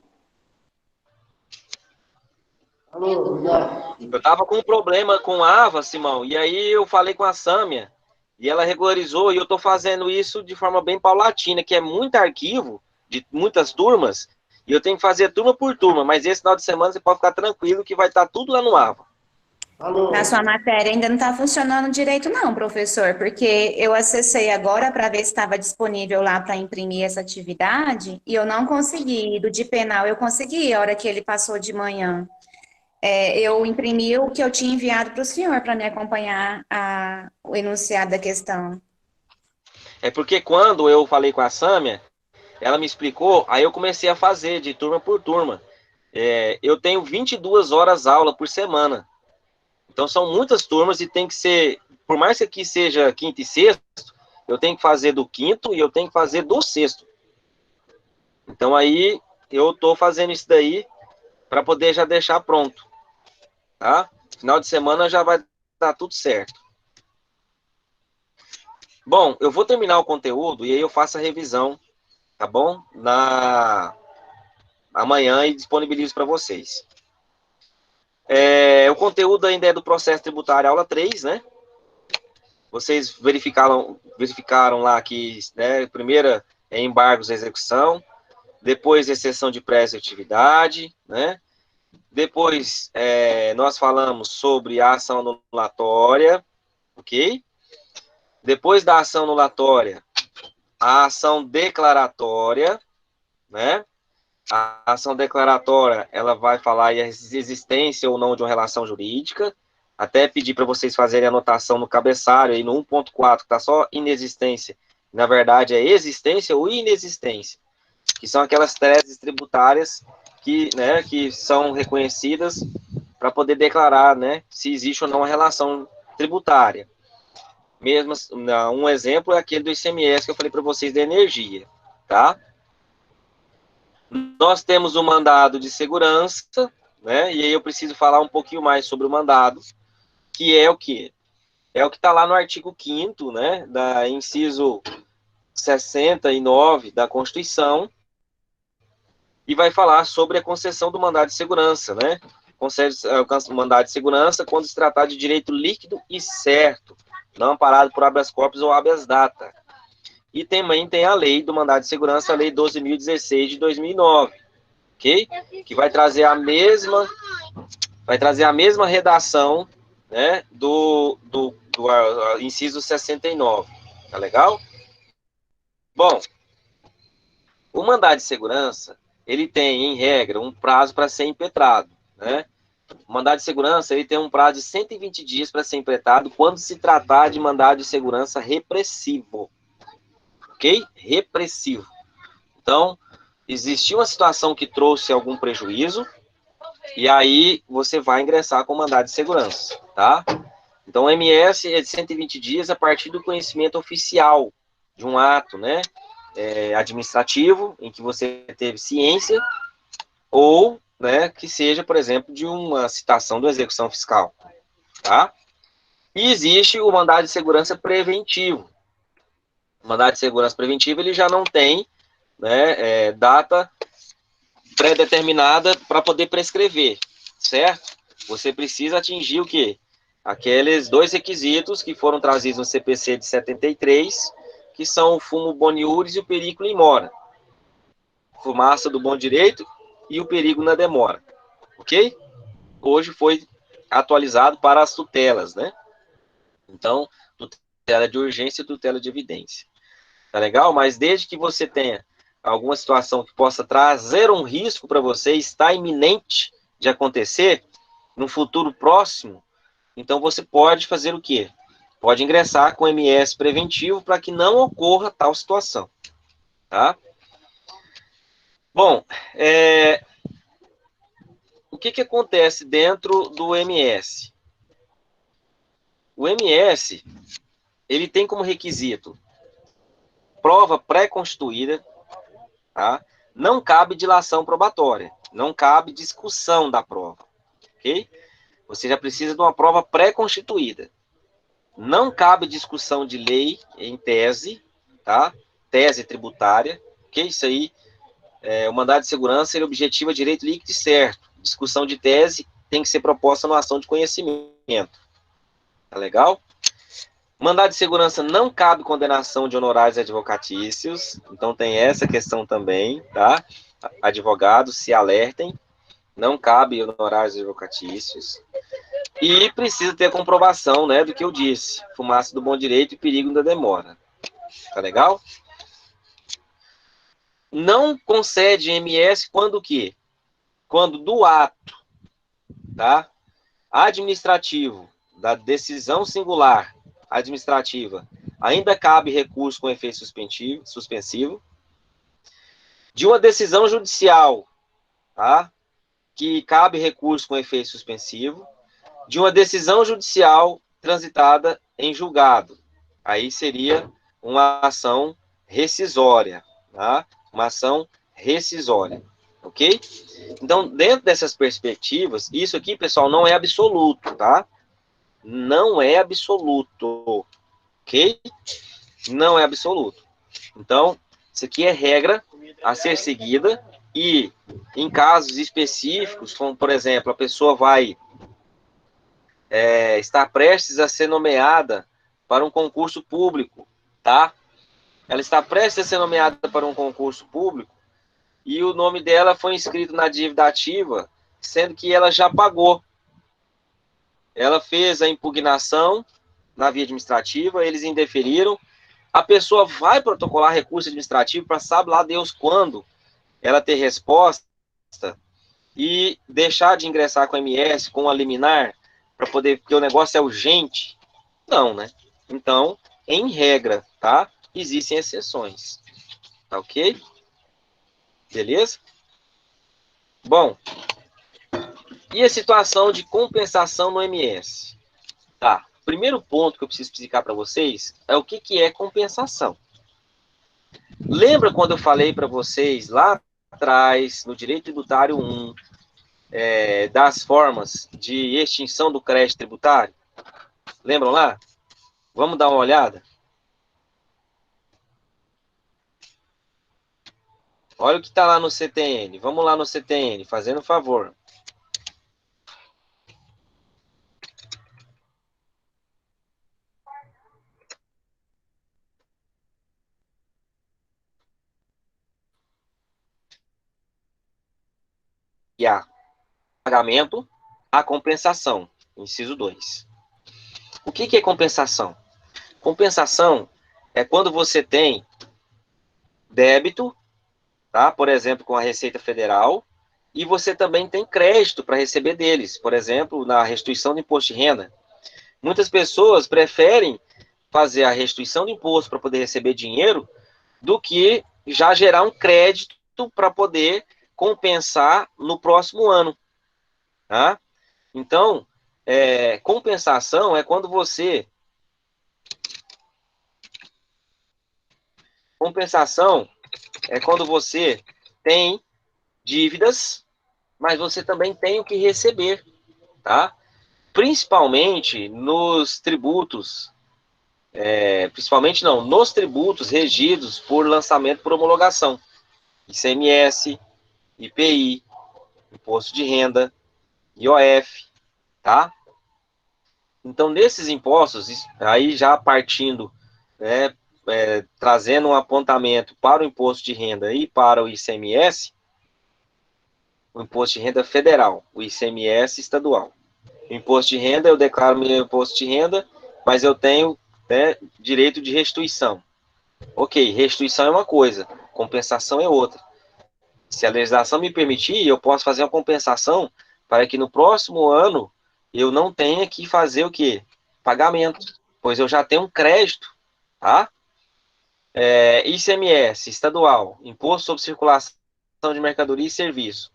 Alô, obrigado. Eu tava com um problema com a Ava, Simão, e aí eu falei com a Sâmia, e ela regularizou, e eu tô fazendo isso de forma bem paulatina, que é muito arquivo, de muitas turmas, e eu tenho que fazer turma por turma, mas esse final de semana você pode ficar tranquilo que vai estar tudo lá no Ava. Alô. Na sua matéria ainda não está funcionando direito, não, professor, porque eu acessei agora para ver se estava disponível lá para imprimir essa atividade e eu não consegui. Do de penal eu consegui, a hora que ele passou de manhã. Eu imprimi o que eu tinha enviado para o senhor para me acompanhar o enunciado da questão. É porque quando eu falei com a Sâmia, ela me explicou, aí eu comecei a fazer de turma por turma. Eu tenho 22 horas aula por semana. Então são muitas turmas e tem que ser, por mais que aqui seja quinto e sexto, eu tenho que fazer do quinto e eu tenho que fazer do sexto. Então aí eu tô fazendo isso daí para poder já deixar pronto. Tá? Final de semana já vai dar tudo certo. Bom, eu vou terminar o conteúdo e aí eu faço a revisão, tá bom? Amanhã e disponibilizo para vocês. O conteúdo ainda é do processo tributário, aula 3, né? Vocês verificaram lá que, né, primeira é embargos e execução, depois exceção de pré-executividade, né? Depois nós falamos sobre a ação anulatória, ok? Depois da ação anulatória, a ação declaratória, né? A ação declaratória, ela vai falar a existência ou não de uma relação jurídica, até pedir para vocês fazerem anotação no cabeçalho, aí no 1.4, que está só inexistência, na verdade é existência ou inexistência, que são aquelas teses tributárias que, né, que são reconhecidas para poder declarar, né, se existe ou não uma relação tributária. Mesmo, um exemplo é aquele do ICMS que eu falei para vocês da energia, tá? Nós temos o mandado de segurança, né? E aí eu preciso falar um pouquinho mais sobre o mandado, que é o quê? É o que está lá no artigo 5º, né? Da inciso 69 da Constituição, e vai falar sobre a concessão do mandado de segurança, né? Concede o mandado de segurança quando se tratar de direito líquido e certo, não amparado por habeas corpus ou habeas data. E também tem a lei do mandado de segurança, a lei 12.016 de 2009, ok? Que vai trazer a mesma redação, né, do inciso 69, tá legal? Bom, o mandado de segurança, ele tem, em regra, um prazo para ser impetrado, né? O mandado de segurança, ele tem um prazo de 120 dias para ser impetrado quando se tratar de mandado de segurança repressivo, ok? Repressivo. Então, existiu uma situação que trouxe algum prejuízo, e aí você vai ingressar com mandado de segurança, tá? Então, o MS é de 120 dias a partir do conhecimento oficial de um ato, né, administrativo, em que você teve ciência, ou, né, que seja, por exemplo, de uma citação da execução fiscal, tá? E existe o mandado de segurança preventivo. O mandado de segurança preventivo, ele já não tem, né, data pré-determinada para poder prescrever, certo? Você precisa atingir o quê? Aqueles 2 requisitos que foram trazidos no CPC de 73, que são o fumo boniuris e o periculo in mora. Fumaça do bom direito e o perigo na demora, ok? Hoje foi atualizado para as tutelas, né? Então, tutela de urgência e tutela de evidência. Tá legal? Mas desde que você tenha alguma situação que possa trazer um risco para você, está iminente de acontecer, no futuro próximo, então você pode fazer o quê? Pode ingressar com MS preventivo para que não ocorra tal situação, tá? Bom, o que acontece dentro do MS? O MS, ele tem como requisito prova pré-constituída, tá? Não cabe dilação probatória, não cabe discussão da prova, ok? Você já precisa de uma prova pré-constituída. Não cabe discussão de lei em tese, tá? Tese tributária, ok? Isso aí, o mandado de segurança, ele objetiva direito líquido e certo. Discussão de tese tem que ser proposta numa ação de conhecimento. Tá legal? Mandado de segurança não cabe condenação de honorários advocatícios, então tem essa questão também, tá? Advogados, se alertem, não cabe honorários advocatícios. E precisa ter a comprovação, né, do que eu disse, fumaça do bom direito e perigo da demora. Tá legal? Não concede MS quando o quê? Quando do ato, tá? Administrativo, da decisão singular administrativa, ainda cabe recurso com efeito suspensivo. De uma decisão judicial, tá? Que cabe recurso com efeito suspensivo. De uma decisão judicial transitada em julgado. Aí seria uma ação rescisória, tá? Uma ação rescisória, ok? Então, dentro dessas perspectivas, isso aqui, pessoal, não é absoluto, tá? Não é absoluto, ok? Não é absoluto. Então, isso aqui é regra a ser seguida e em casos específicos, como por exemplo, a pessoa vai estar prestes a ser nomeada para um concurso público, tá? Ela está prestes a ser nomeada para um concurso público e o nome dela foi inscrito na dívida ativa, sendo que ela já pagou. Ela fez a impugnação na via administrativa, eles indeferiram. A pessoa vai protocolar recurso administrativo para sabe lá Deus quando ela ter resposta e deixar de ingressar com a MS, com a liminar, para poder, porque o negócio é urgente. Não, né? Então, em regra, tá? Existem exceções. Tá ok? Beleza? Bom, e a situação de compensação no MS? Tá. Primeiro ponto que eu preciso explicar para vocês é o que é compensação. Lembra quando eu falei para vocês lá atrás, no Direito Tributário 1, das formas de extinção do crédito tributário? Lembram lá? Vamos dar uma olhada? Olha o que está lá no CTN. Vamos lá no CTN, fazendo um favor. E a pagamento, a compensação. Inciso 2. O que é compensação? Compensação é quando você tem débito, tá? Por exemplo, com a Receita Federal, e você também tem crédito para receber deles, por exemplo, na restituição do imposto de renda. Muitas pessoas preferem fazer a restituição do imposto para poder receber dinheiro do que já gerar um crédito para poder compensar no próximo ano, tá? Então, compensação é quando você... Compensação é quando você tem dívidas, mas você também tem o que receber, tá? Principalmente nos tributos, principalmente não, nos tributos regidos por lançamento por homologação. ICMS, IPI, Imposto de Renda, IOF, tá? Então, nesses impostos, aí já partindo, né, trazendo um apontamento para o Imposto de Renda e para o ICMS, o Imposto de Renda Federal, o ICMS estadual. O Imposto de Renda, eu declaro meu Imposto de Renda, mas eu tenho, né, direito de restituição. Ok, restituição é uma coisa, compensação é outra. Se a legislação me permitir, eu posso fazer uma compensação para que no próximo ano eu não tenha que fazer o quê? Pagamento, pois eu já tenho um crédito, tá? ICMS estadual, Imposto sobre Circulação de Mercadoria e Serviço.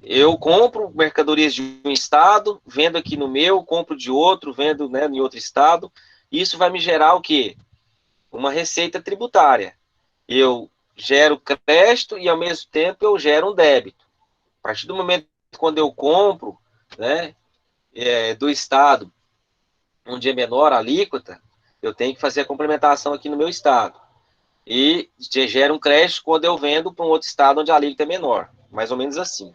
Eu compro mercadorias de um estado, vendo aqui no meu, compro de outro, vendo, né, em outro estado. Isso vai me gerar o quê? Uma receita tributária. Eu gero crédito e, ao mesmo tempo, eu gero um débito. A partir do momento quando eu compro, né, do estado onde é menor a alíquota, eu tenho que fazer a complementação aqui no meu estado. E gera um crédito quando eu vendo para um outro estado onde a alíquota é menor. Mais ou menos assim.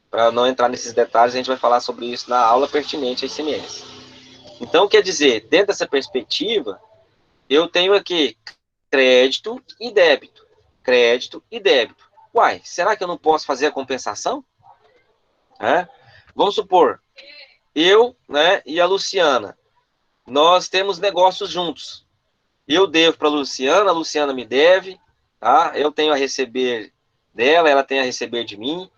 Para não entrar nesses detalhes, a gente vai falar sobre isso na aula pertinente a ICMS. Então, quer dizer, dentro dessa perspectiva, eu tenho aqui crédito e débito. Crédito e débito. Uai, será que eu não posso fazer a compensação? Vamos supor, eu, né, e a Luciana, nós temos negócios juntos. Eu devo para a Luciana me deve, tá? Eu tenho a receber dela, ela tem a receber de mim.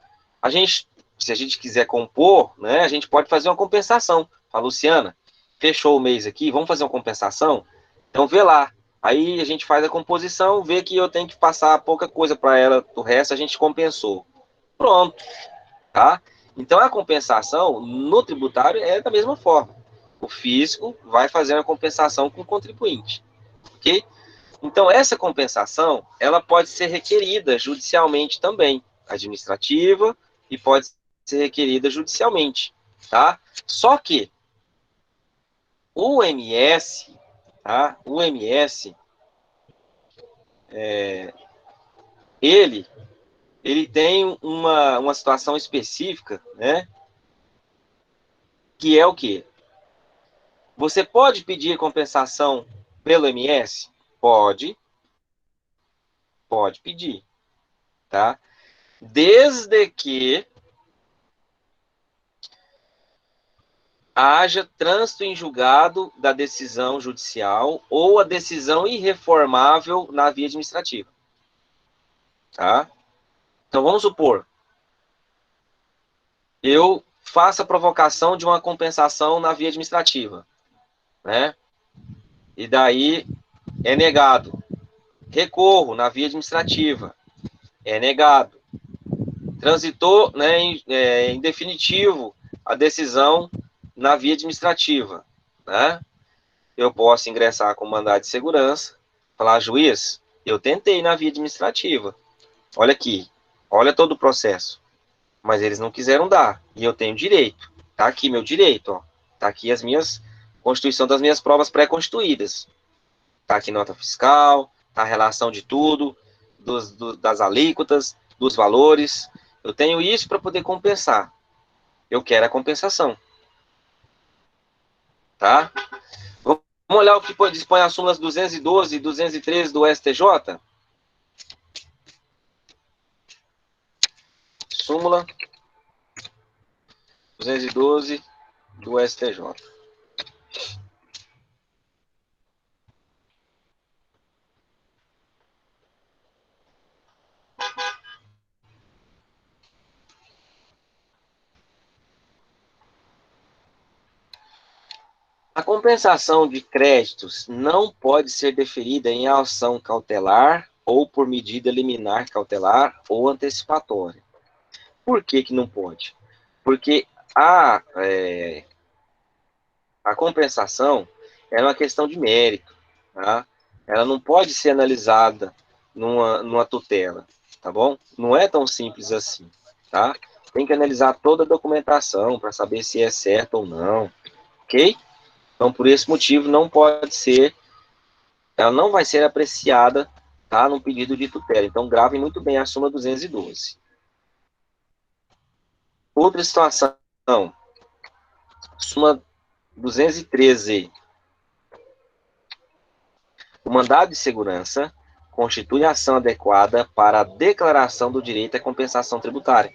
A gente, se a gente quiser compor, né, a gente pode fazer uma compensação. Fala, Luciana, fechou o mês aqui, vamos fazer uma compensação? Então vê lá. Aí a gente faz a composição, vê que eu tenho que passar pouca coisa para ela, o resto a gente compensou. Pronto, tá? Então a compensação no tributário é da mesma forma. O fisco vai fazer uma compensação com o contribuinte, ok? Então essa compensação, ela pode ser requerida judicialmente também, administrativa, e pode ser requerida judicialmente, tá? Só que o MS, tá? O MS, ele tem uma situação específica, né? Que é o quê? Você pode pedir compensação pelo MS? Pode pedir, tá? Desde que haja trânsito em julgado da decisão judicial ou a decisão irreformável na via administrativa, tá? Então, vamos supor, eu faço a provocação de uma compensação na via administrativa, né? E daí é negado. Recorro na via administrativa, é negado. Transitou, né, em definitivo a decisão na via administrativa, né? Eu posso ingressar com mandado de segurança, falar, juiz, eu tentei na via administrativa, olha aqui, olha todo o processo, mas eles não quiseram dar, e eu tenho direito, tá aqui meu direito, ó, tá aqui as minhas, constituição das minhas provas pré-constituídas, tá aqui nota fiscal, tá a relação de tudo, das alíquotas, dos valores, eu tenho isso para poder compensar, eu quero a compensação, tá? Vamos olhar o que dispõe as súmulas 212 e 213 do STJ? Súmula 212 do STJ. A compensação de créditos não pode ser deferida em ação cautelar ou por medida liminar cautelar ou antecipatória. Por que que não pode? Porque a compensação é uma questão de mérito, tá? Ela não pode ser analisada numa tutela, tá bom? Não é tão simples assim, tá? Tem que analisar toda a documentação para saber se é certo ou não, ok? Então, por esse motivo, não pode ser, ela não vai ser apreciada, tá, no pedido de tutela. Então, gravem muito bem a súmula 212. Outra situação, súmula 213. O mandado de segurança constitui ação adequada para a declaração do direito à compensação tributária.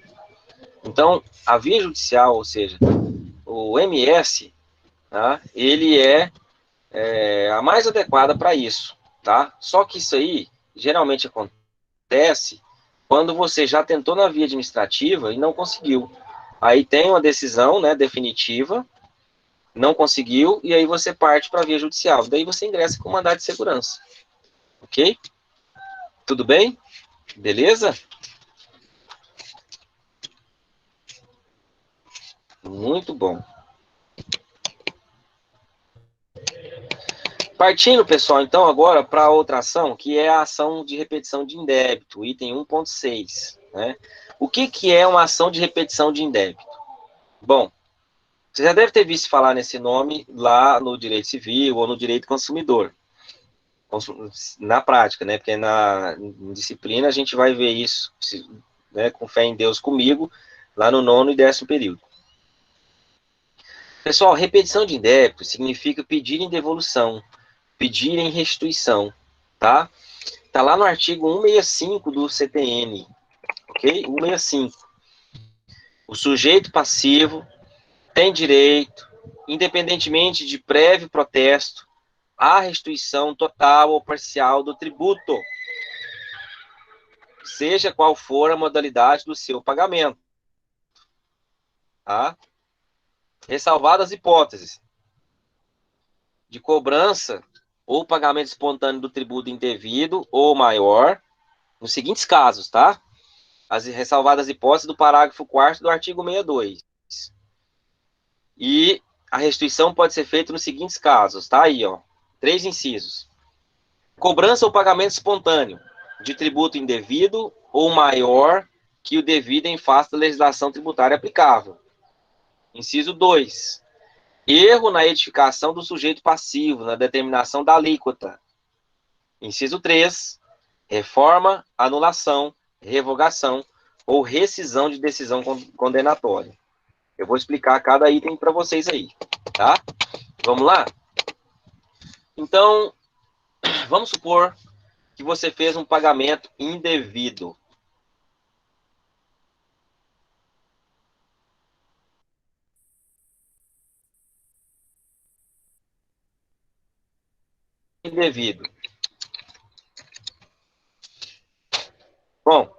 Então, a via judicial, ou seja, o MS, tá, ele é a mais adequada para isso, tá? Só que isso aí geralmente acontece quando você já tentou na via administrativa e não conseguiu. Aí tem uma decisão, né, definitiva, não conseguiu, e aí você parte para a via judicial. Daí você ingressa com mandado de segurança. Ok? Tudo bem? Beleza? Muito bom. Partindo, pessoal, então, agora para outra ação, que é a ação de repetição de indébito, item 1.6. Né? O que é uma ação de repetição de indébito? Bom, você já deve ter visto falar nesse nome lá no direito civil ou no direito consumidor. Na prática, né? Porque na disciplina a gente vai ver isso, né, com fé em Deus comigo, lá no 9º e 10º período. Pessoal, repetição de indébito significa pedir em devolução, pedir em restituição, tá? Tá lá no artigo 165 do CTN, ok? 165. O sujeito passivo tem direito, independentemente de prévio protesto, à restituição total ou parcial do tributo, seja qual for a modalidade do seu pagamento, tá? Ressalvadas hipóteses de cobrança ou pagamento espontâneo do tributo indevido ou maior, nos seguintes casos, tá? As ressalvadas hipóteses do parágrafo 4º do artigo 62. E a restituição pode ser feita nos seguintes casos, tá aí, ó, 3 incisos. Cobrança ou pagamento espontâneo de tributo indevido ou maior que o devido em face da legislação tributária aplicável. Inciso 2. Erro na edificação do sujeito passivo, na determinação da alíquota. Inciso 3. reforma, anulação, revogação ou rescisão de decisão condenatória. Eu vou explicar cada item para vocês aí, tá? Vamos lá? Então, vamos supor que você fez um pagamento indevido. Indevido. Bom,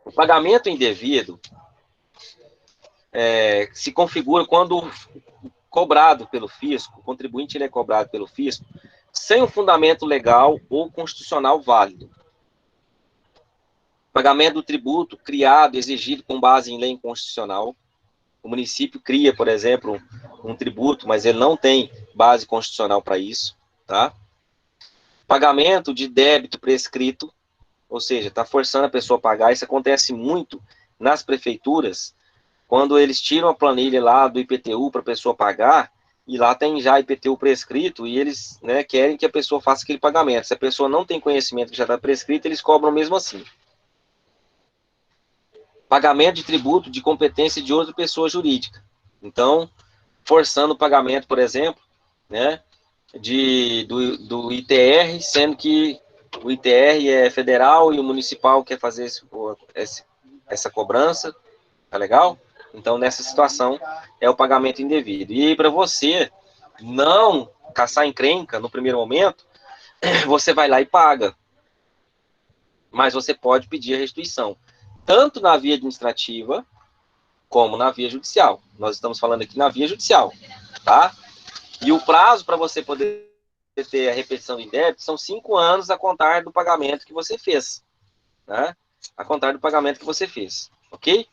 o pagamento indevido se configura quando cobrado pelo fisco, o contribuinte ele é cobrado pelo fisco, sem um fundamento legal ou constitucional válido. Pagamento do tributo criado, exigido com base em lei inconstitucional. O município cria, por exemplo, um tributo, mas ele não tem base constitucional para isso, tá? Pagamento de débito prescrito, ou seja, está forçando a pessoa a pagar. Isso acontece muito nas prefeituras, quando eles tiram a planilha lá do IPTU para a pessoa pagar, e lá tem já IPTU prescrito, e eles, né, querem que a pessoa faça aquele pagamento. Se a pessoa não tem conhecimento que já está prescrito, eles cobram mesmo assim. Pagamento de tributo de competência de outra pessoa jurídica. Então, forçando o pagamento, por exemplo, né, do ITR, sendo que o ITR é federal e o municipal quer fazer essa cobrança, tá legal? Então, nessa situação, é o pagamento indevido. E para você não caçar encrenca no primeiro momento, você vai lá e paga. Mas você pode pedir a restituição, tanto na via administrativa, como na via judicial. Nós estamos falando aqui na via judicial, tá? E o prazo para você poder ter a repetição do débito são 5 anos a contar do pagamento que você fez, né? A contar do pagamento que você fez, ok?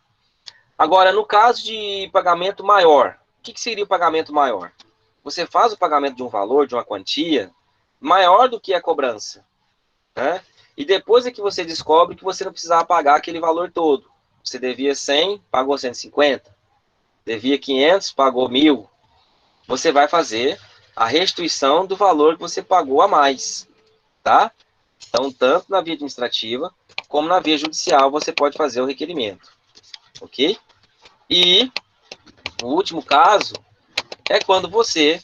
Agora, no caso de pagamento maior, o que seria o pagamento maior? Você faz o pagamento de um valor, de uma quantia, maior do que a cobrança, né? E depois é que você descobre que você não precisava pagar aquele valor todo. Você devia 100, pagou 150. Devia 500, pagou 1.000. Você vai fazer a restituição do valor que você pagou a mais, tá? Então, tanto na via administrativa, como na via judicial, você pode fazer o requerimento, ok? E o último caso é quando você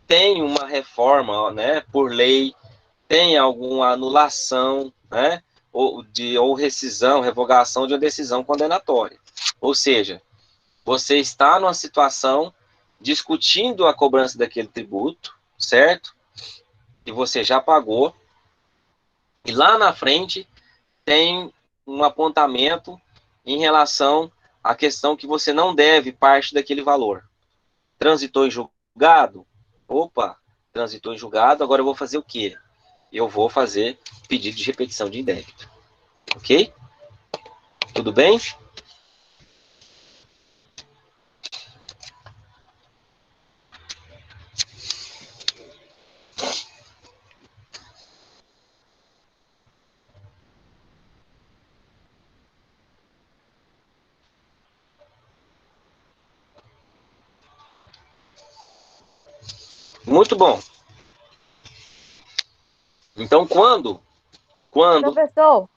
tem uma reforma, né, por lei, tem alguma anulação, né, ou rescisão, revogação de uma decisão condenatória. Ou seja, você está numa situação discutindo a cobrança daquele tributo, certo? E você já pagou, e lá na frente tem um apontamento em relação à questão que você não deve parte daquele valor. Transitou em julgado? Opa, transitou em julgado, agora eu vou fazer o quê? Eu vou fazer pedido de repetição de débito. Ok? Tudo bem? Muito bom. Então, quando Professor,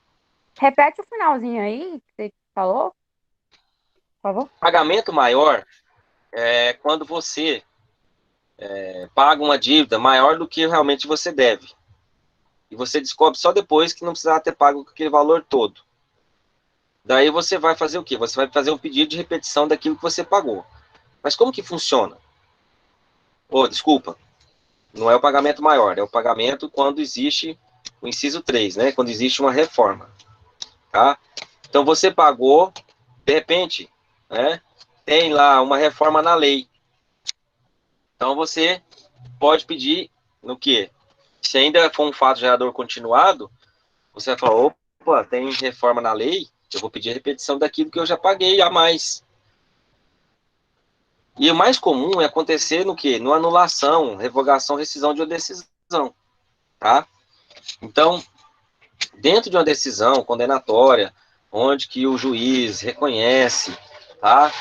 repete o finalzinho aí que você falou, por favor. pagamento maior é quando você paga uma dívida maior do que realmente você deve. E você descobre só depois que não precisava ter pago aquele valor todo. Daí você vai fazer o quê? Você vai fazer um pedido de repetição daquilo que você pagou. Mas como que funciona? Desculpa, não é o pagamento maior, é o pagamento quando existe o inciso 3, né? Quando existe uma reforma, tá? Então você pagou, de repente, né? Tem lá uma reforma na lei. Então você pode pedir no quê? Se ainda for um fato gerador continuado, você vai falar, opa, tem reforma na lei, eu vou pedir a repetição daquilo que eu já paguei a mais. E o mais comum é acontecer no quê? No anulação, revogação, rescisão de uma decisão, tá? Então, dentro de uma decisão condenatória, onde que o juiz reconhece, tá?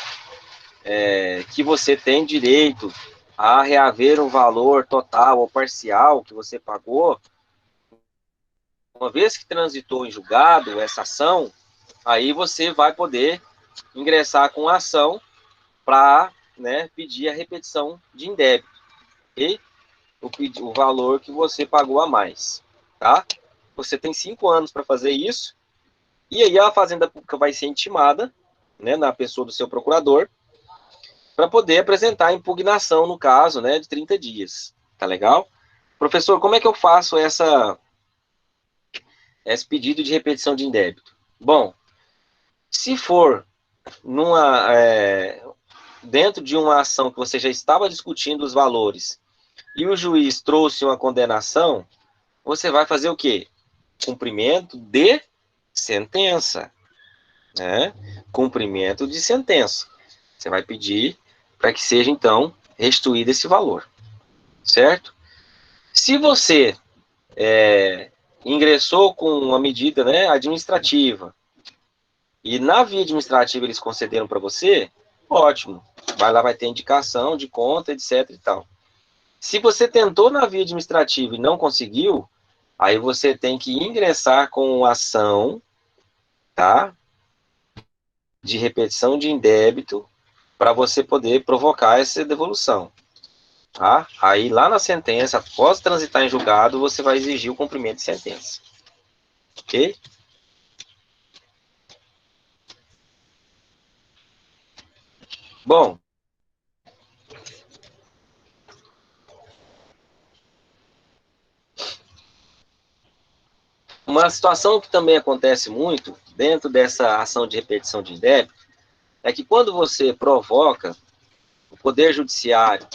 Que você tem direito a reaver o valor total ou parcial que você pagou, uma vez que transitou em julgado essa ação, aí você vai poder ingressar com a ação para, né, pedir a repetição de indébito, ok? O valor que você pagou a mais, tá? Você tem 5 anos para fazer isso, e aí a Fazenda Pública vai ser intimada, né, na pessoa do seu procurador, para poder apresentar a impugnação, no caso, né, de 30 dias. Tá legal? Professor, como é que eu faço esse pedido de repetição de indébito? Bom, se for dentro de uma ação que você já estava discutindo os valores e o juiz trouxe uma condenação, você vai fazer o quê? Cumprimento de sentença, né? Cumprimento de sentença. Você vai pedir para que seja, então, restituído esse valor, certo? Se você ingressou com uma medida, né, administrativa, e na via administrativa eles concederam para você, ótimo. Vai lá, vai ter indicação de conta, etc e tal. Se você tentou na via administrativa e não conseguiu, aí você tem que ingressar com ação, tá? De repetição de indébito para você poder provocar essa devolução, tá? Aí lá na sentença, após transitar em julgado, você vai exigir o cumprimento de sentença. Ok? Bom, uma situação que também acontece muito dentro dessa ação de repetição de indébito é que quando você provoca o Poder Judiciário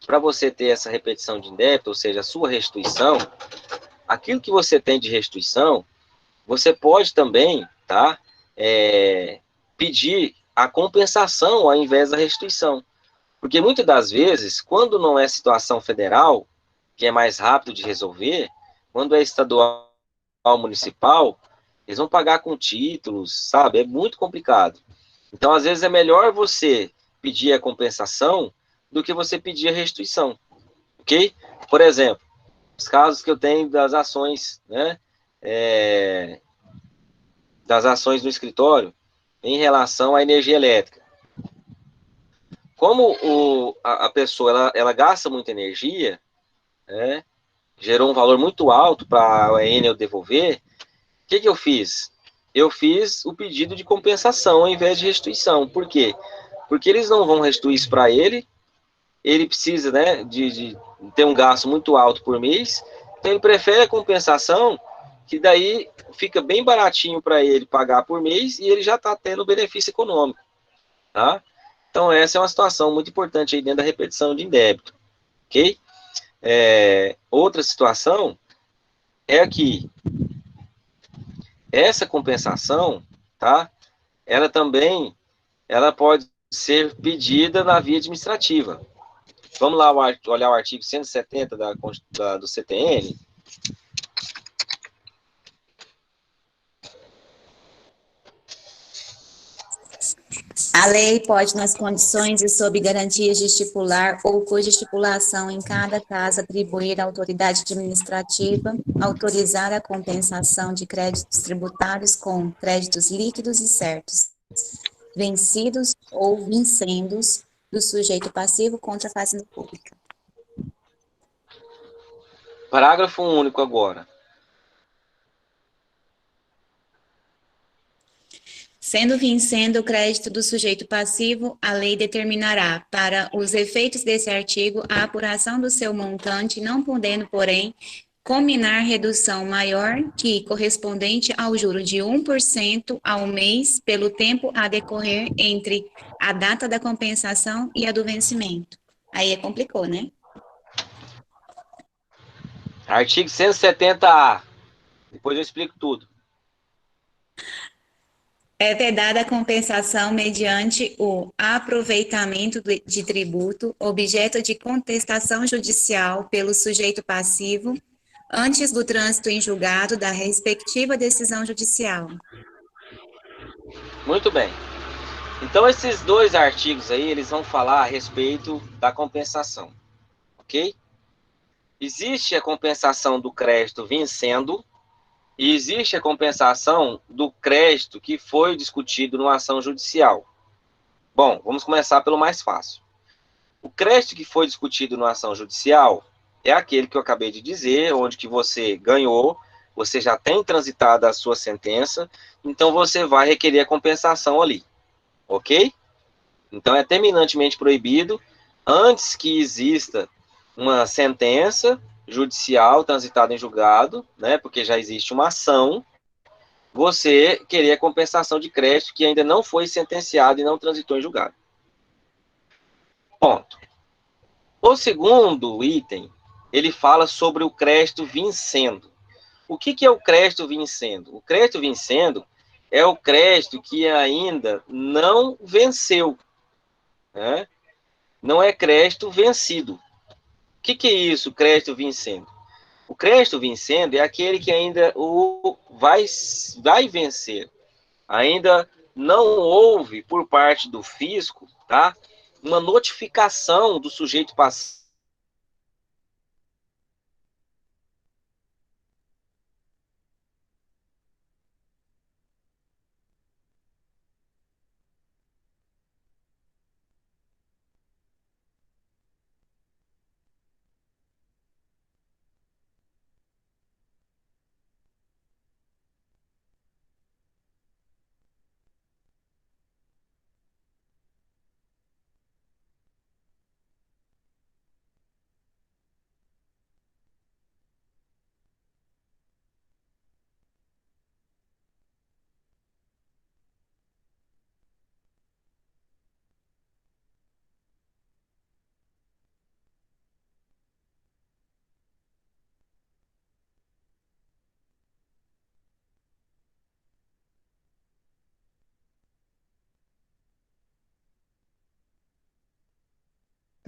para você ter essa repetição de indébito, ou seja, a sua restituição, aquilo que você tem de restituição, você pode também, tá, pedir a compensação ao invés da restituição. Porque muitas das vezes, quando não é situação federal, que é mais rápido de resolver, quando é estadual, municipal, eles vão pagar com títulos, sabe? É muito complicado. Então, às vezes, é melhor você pedir a compensação do que você pedir a restituição, ok? Por exemplo, os casos que eu tenho das ações, né? Das ações no escritório em relação à energia elétrica. Como a pessoa ela gasta muita energia, né? Gerou um valor muito alto para a Enel devolver, o que eu fiz? Eu fiz o pedido de compensação ao invés de restituição. Por quê? Porque eles não vão restituir isso para ele precisa, né, de ter um gasto muito alto por mês, então ele prefere a compensação, que daí fica bem baratinho para ele pagar por mês e ele já está tendo benefício econômico, tá? Então essa é uma situação muito importante aí dentro da repetição de indébito, ok? Outra situação é que essa compensação, tá? Ela também, ela pode ser pedida na via administrativa. Vamos lá olhar o artigo 170 do CTN. A lei pode, nas condições e sob garantias de estipular ou cuja estipulação em cada caso atribuir à autoridade administrativa, autorizar a compensação de créditos tributários com créditos líquidos e certos, vencidos ou vincendos do sujeito passivo contra a Fazenda Pública. Parágrafo único agora. Sendo vincendo o crédito do sujeito passivo, a lei determinará, para os efeitos desse artigo, a apuração do seu montante, não podendo, porém, combinar redução maior que correspondente ao juro de 1% ao mês pelo tempo a decorrer entre a data da compensação e a do vencimento. Aí complicou, né? Artigo 170A. Depois eu explico tudo. É vedada a compensação mediante o aproveitamento de tributo, objeto de contestação judicial pelo sujeito passivo, antes do trânsito em julgado da respectiva decisão judicial. Muito bem. Então, esses dois artigos aí, eles vão falar a respeito da compensação, ok? Existe a compensação do crédito vencendo, E existe a compensação do crédito que foi discutido numa ação judicial. Bom, vamos começar pelo mais fácil. O crédito que foi discutido numa ação judicial é aquele que eu acabei de dizer, onde que você ganhou, você já tem transitado a sua sentença, então você vai requerer a compensação ali, ok? Então é terminantemente proibido, antes que exista uma sentença judicial transitada em julgado, né, porque já existe uma ação, você querer a compensação de crédito que ainda não foi sentenciado e não transitou em julgado. Ponto. O segundo item, ele fala sobre o crédito vincendo. O que é o crédito vincendo? O crédito vincendo é o crédito que ainda não venceu, né? Não é crédito vencido. O que é isso, crédito vincendo? O crédito vincendo é aquele que ainda vai vencer. Ainda não houve, por parte do fisco, tá, uma notificação do sujeito passivo.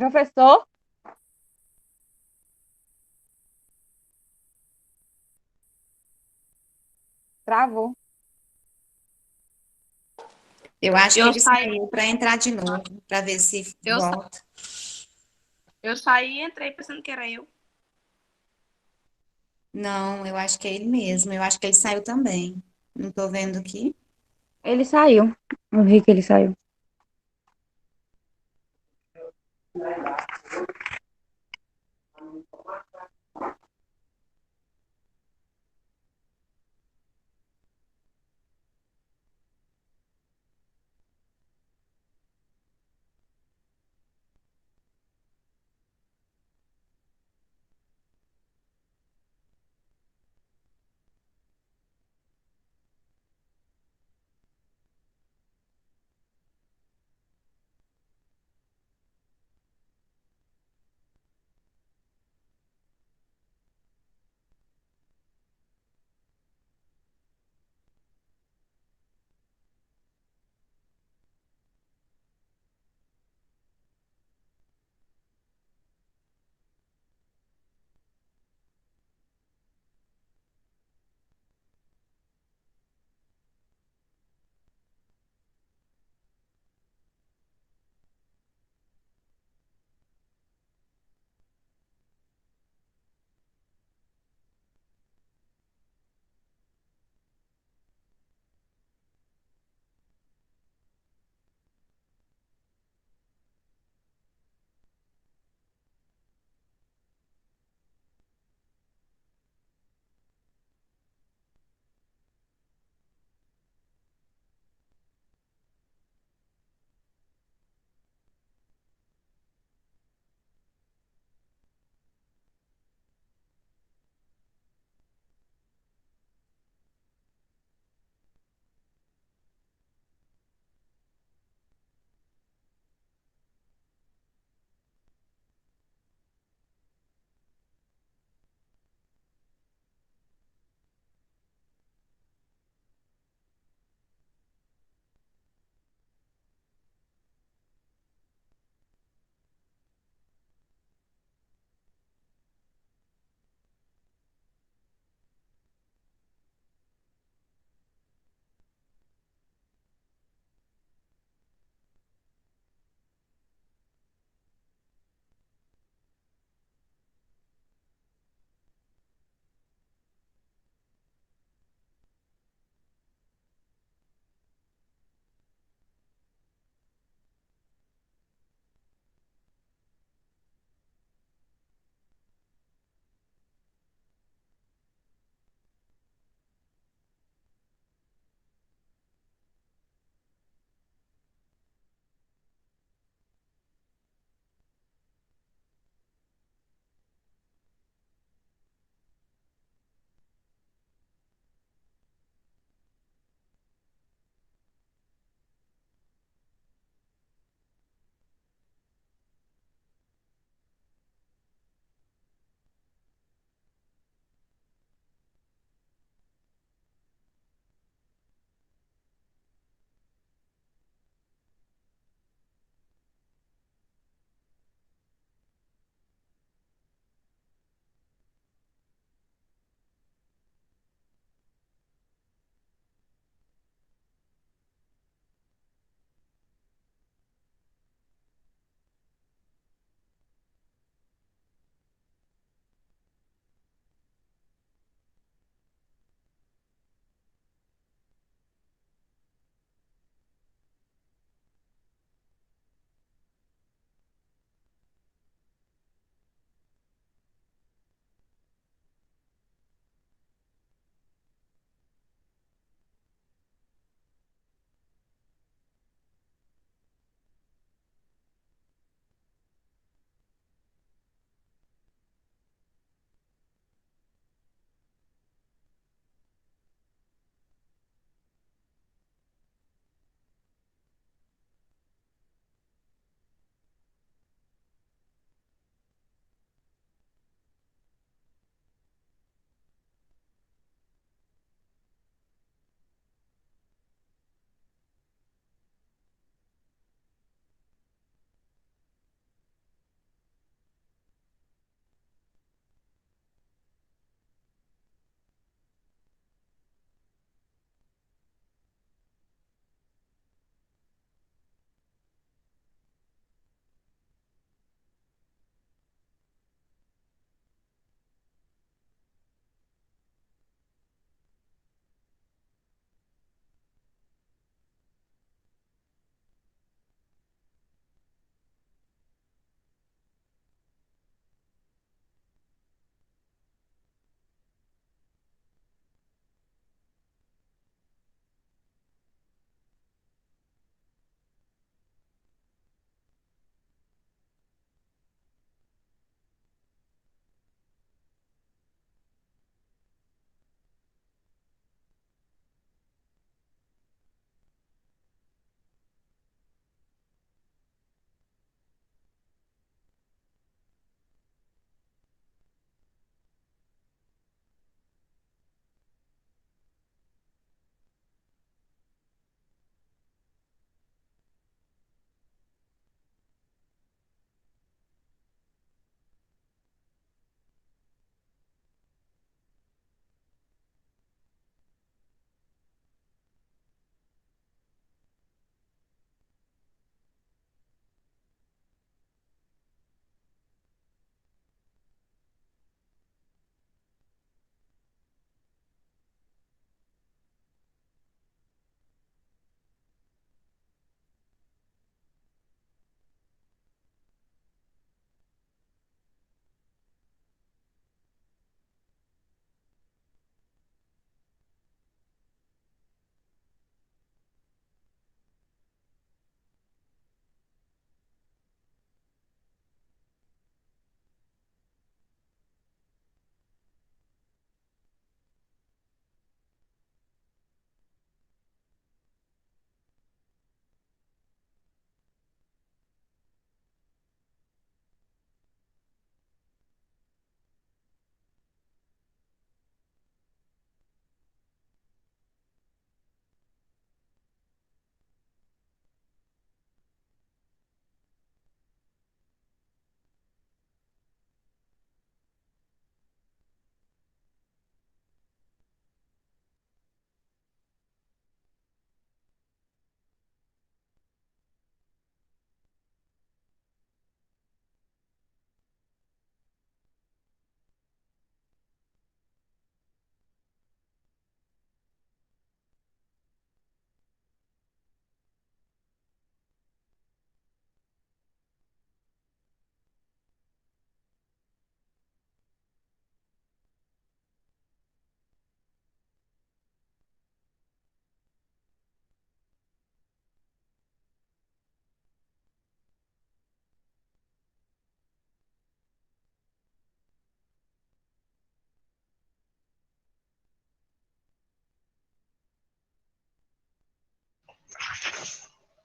Professor, travou. Eu acho que Eu ele saí, saiu para entrar de novo, para ver se eu, sa- volta. eu saí e entrei pensando que era eu. Não, eu acho que é ele mesmo. Eu acho que ele saiu também. Não estou vendo aqui. Ele saiu. Eu vi que ele saiu.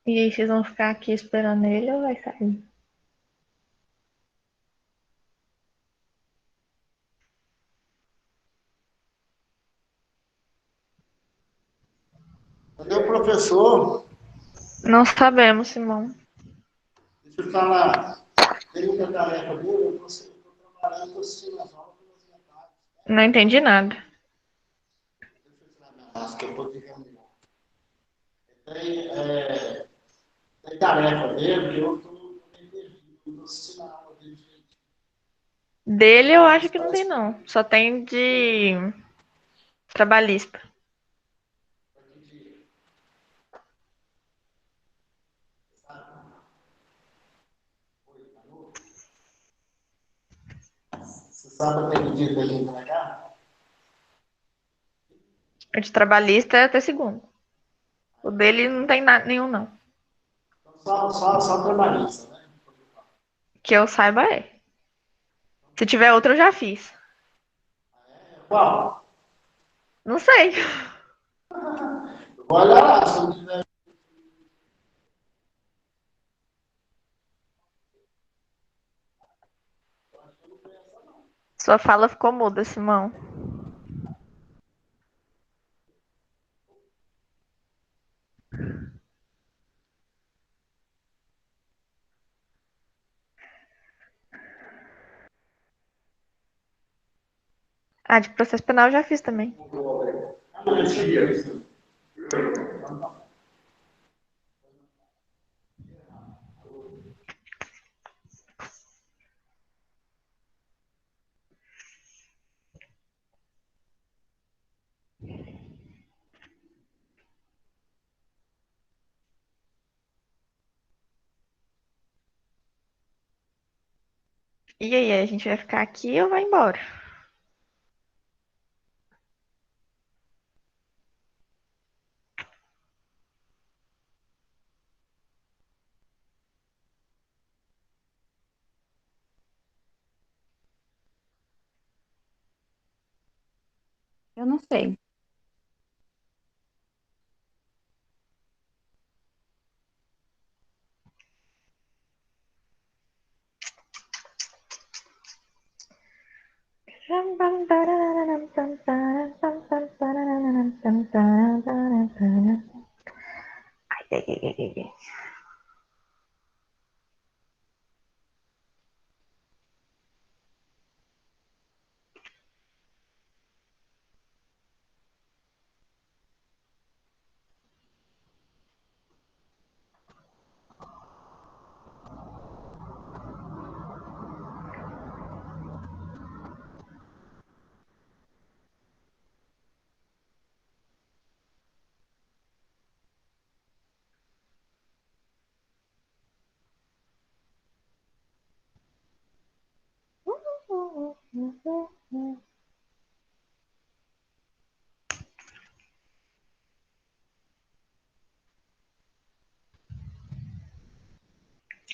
E aí, vocês vão ficar aqui esperando ele ou vai sair? Cadê o professor? Não sabemos, Simão. Deixa eu falar. Tem muita tarefa dele, eu estou trabalhando, estou assistindo as aulas pelas metades. Não entendi nada. Deixa eu tirar minha máscara, eu vou te reunião. Tem, tem tarefa dele, eu estou meio perdido, estou assistindo a aula dele. Dele eu acho que não tem, não. Só tem de trabalhista. Você sabe até que dia que ele entregar? O de trabalhista é até segundo. O dele não tem nenhum, não. Então, só trabalhista, né? Que eu saiba é. Se tiver outro, eu já fiz. Qual? Não sei. Eu vou olhar lá, se não tiver. Sua fala ficou muda, Simão. Ah, de processo penal eu já fiz também. E aí, a gente vai ficar aqui ou vai embora? Eu não sei. Ai, ai, ai, ai, ai.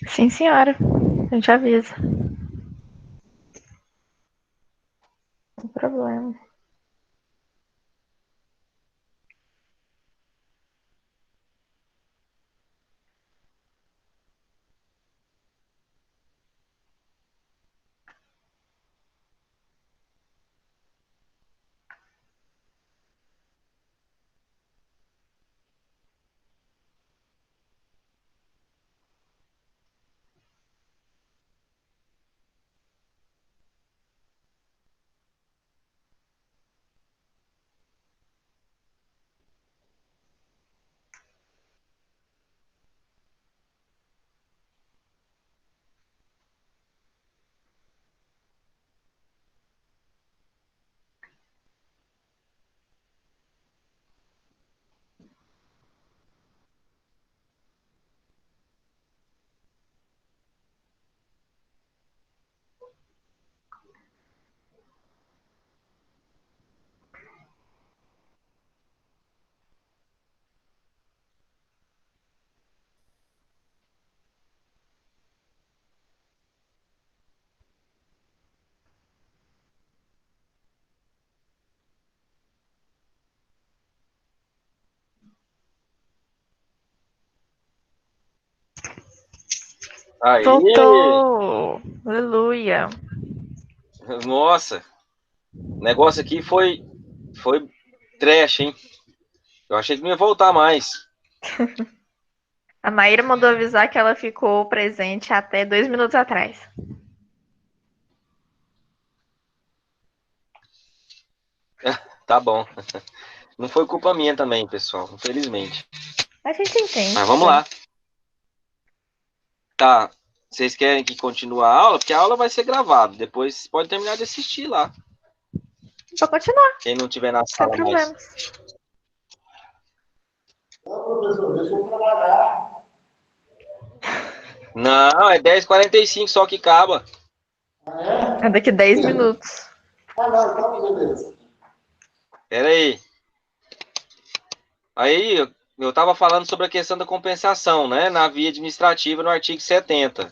Sim, senhora. A gente avisa. Não tem problema. Aí, Voltou! Aleluia! nossa, o negócio aqui foi trash, hein? Eu achei que não ia voltar mais. A Maíra mandou avisar que ela ficou presente até 2 minutos atrás. Tá bom. Não foi culpa minha também, pessoal, infelizmente. A gente entende. Mas vamos lá. Tá. Vocês querem que continue a aula? Porque a aula vai ser gravada. Depois pode terminar de assistir lá. Pode continuar, Quem não tiver na sem sala mais. problemas. Não, professor, deixa eu trabalhar. Não, é 10h45 só que acaba. É daqui 10 minutos. Ah, não, então beleza. Pera aí. Aí, eu estava falando sobre a questão da compensação, né? Na via administrativa, no artigo 70.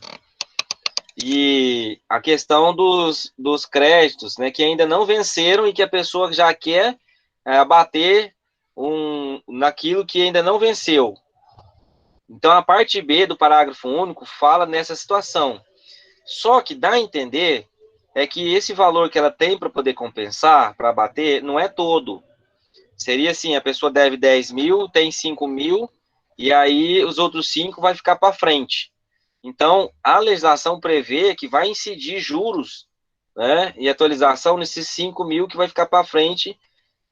E a questão dos créditos, né? Que ainda não venceram e que a pessoa já quer abater naquilo que ainda não venceu. Então, a parte B do parágrafo único fala nessa situação. Só que dá a entender é que esse valor que ela tem para poder compensar, para abater, não é todo. Seria assim, a pessoa deve 10 mil, tem 5 mil, e aí os outros 5 vai ficar para frente. Então, a legislação prevê que vai incidir juros, né, e atualização nesses 5 mil que vai ficar para frente,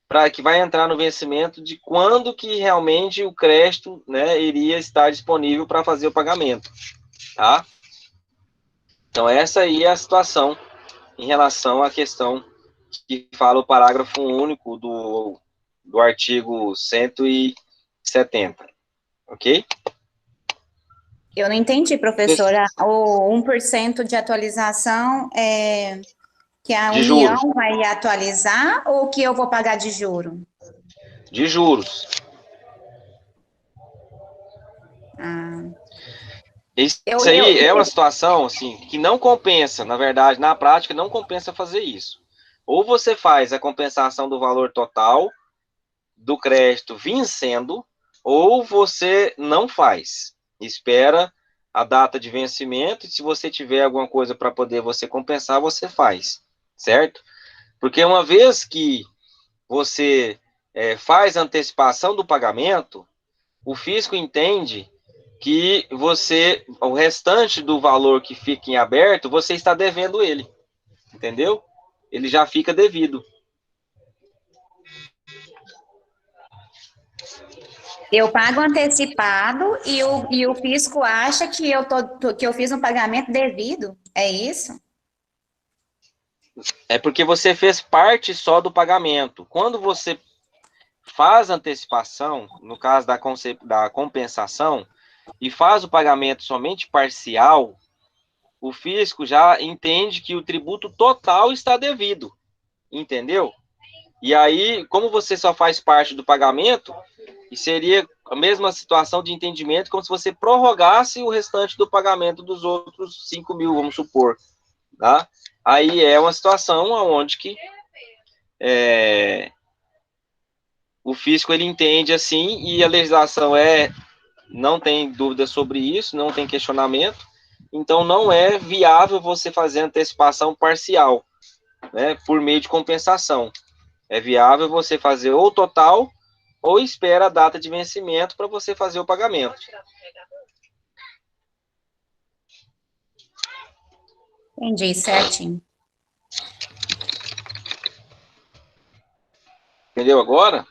para que vai entrar no vencimento de quando que realmente o crédito, né, iria estar disponível para fazer o pagamento, tá? Então, essa aí é a situação em relação à questão que fala o parágrafo único do artigo 170, ok? Eu não entendi, professora. O 1% de atualização é que a De União juros. vai atualizar ou que eu vou pagar de juro? De juros. Ah, Isso eu, aí é eu, uma situação assim que não compensa, na verdade, na prática não compensa fazer isso. Ou você faz a compensação do valor total do crédito vencendo, ou você não faz. Espera a data de vencimento e se você tiver alguma coisa para poder você compensar, você faz, certo? Porque uma vez que você faz a antecipação do pagamento, o fisco entende que o restante do valor que fica em aberto, você está devendo ele, entendeu? Ele já fica devido. eu pago antecipado e o fisco acha que que eu fiz um pagamento devido. É isso? É porque você fez parte só do pagamento. Quando você faz antecipação, no caso da compensação, e faz o pagamento somente parcial, o fisco já entende que o tributo total está devido, entendeu? E aí, como você só faz parte do pagamento, e seria a mesma situação de entendimento como se você prorrogasse o restante do pagamento dos outros 5 mil, vamos supor, tá? Aí é uma situação onde que o fisco ele entende assim e a legislação não tem dúvida sobre isso, não tem questionamento, então não é viável você fazer antecipação parcial, né, por meio de compensação. É viável você fazer ou total ou espera a data de vencimento para você fazer o pagamento. Entendi, certinho. Entendeu agora?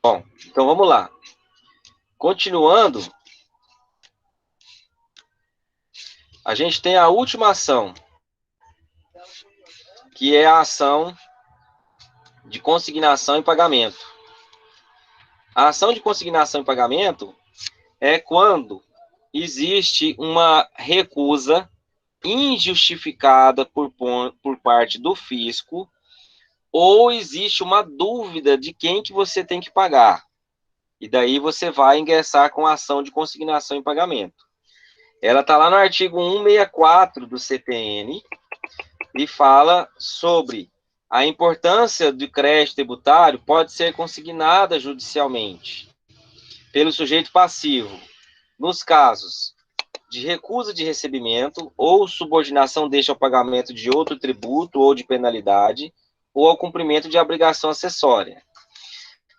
Bom, então vamos lá. Continuando, a gente tem a última ação, que é a ação de consignação e pagamento. A ação de consignação e pagamento é quando existe uma recusa injustificada por parte do fisco, ou existe uma dúvida de quem que você tem que pagar. E daí você vai ingressar com a ação de consignação em pagamento. Ela está lá no artigo 164 do CTN e fala sobre a importância do crédito tributário pode ser consignada judicialmente pelo sujeito passivo nos casos de recusa de recebimento ou subordinação deixa ao pagamento de outro tributo ou de penalidade ou ao cumprimento de obrigação acessória,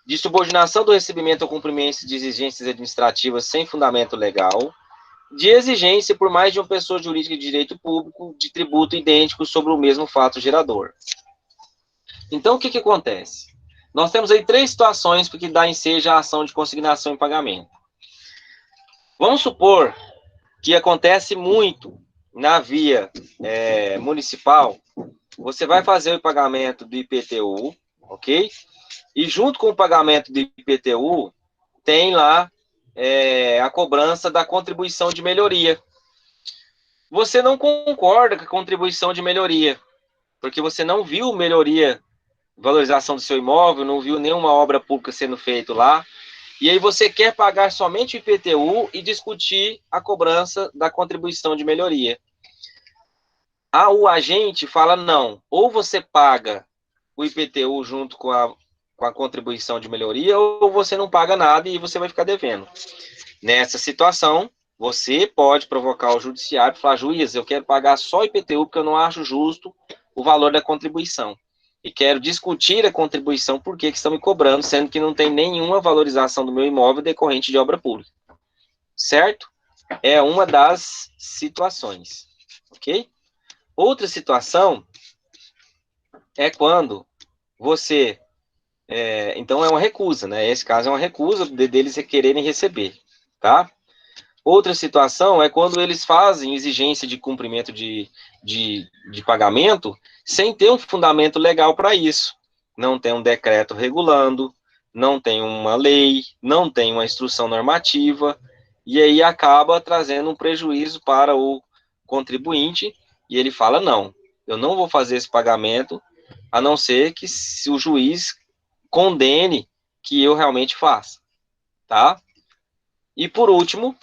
de subordinação do recebimento ao cumprimento de exigências administrativas sem fundamento legal, de exigência por mais de uma pessoa jurídica de direito público de tributo idêntico sobre o mesmo fato gerador. Então, o que acontece? Nós temos aí 3 situações que dá ensejo à ação de consignação em pagamento. Vamos supor que acontece muito na via municipal, você vai fazer o pagamento do IPTU, ok? E junto com o pagamento do IPTU, tem lá a cobrança da contribuição de melhoria. Você não concorda com a contribuição de melhoria, porque você não viu melhoria, valorização do seu imóvel, não viu nenhuma obra pública sendo feita lá, e aí você quer pagar somente o IPTU e discutir a cobrança da contribuição de melhoria. O agente fala, não, ou você paga o IPTU junto com a contribuição de melhoria, ou você não paga nada e você vai ficar devendo. Nessa situação, você pode provocar o judiciário e falar, juiz, eu quero pagar só o IPTU porque eu não acho justo o valor da contribuição. E quero discutir a contribuição porque estão me cobrando, sendo que não tem nenhuma valorização do meu imóvel decorrente de obra pública. Certo? É uma das situações. Ok? Outra situação é quando você... então é uma recusa, né? Esse caso é uma recusa deles quererem receber, tá? Outra situação é quando eles fazem exigência de cumprimento de pagamento sem ter um fundamento legal para isso. Não tem um decreto regulando, não tem uma lei, não tem uma instrução normativa, e aí acaba trazendo um prejuízo para o contribuinte, e ele fala, não, eu não vou fazer esse pagamento, a não ser que se o juiz condene que eu realmente faça, tá? E por último,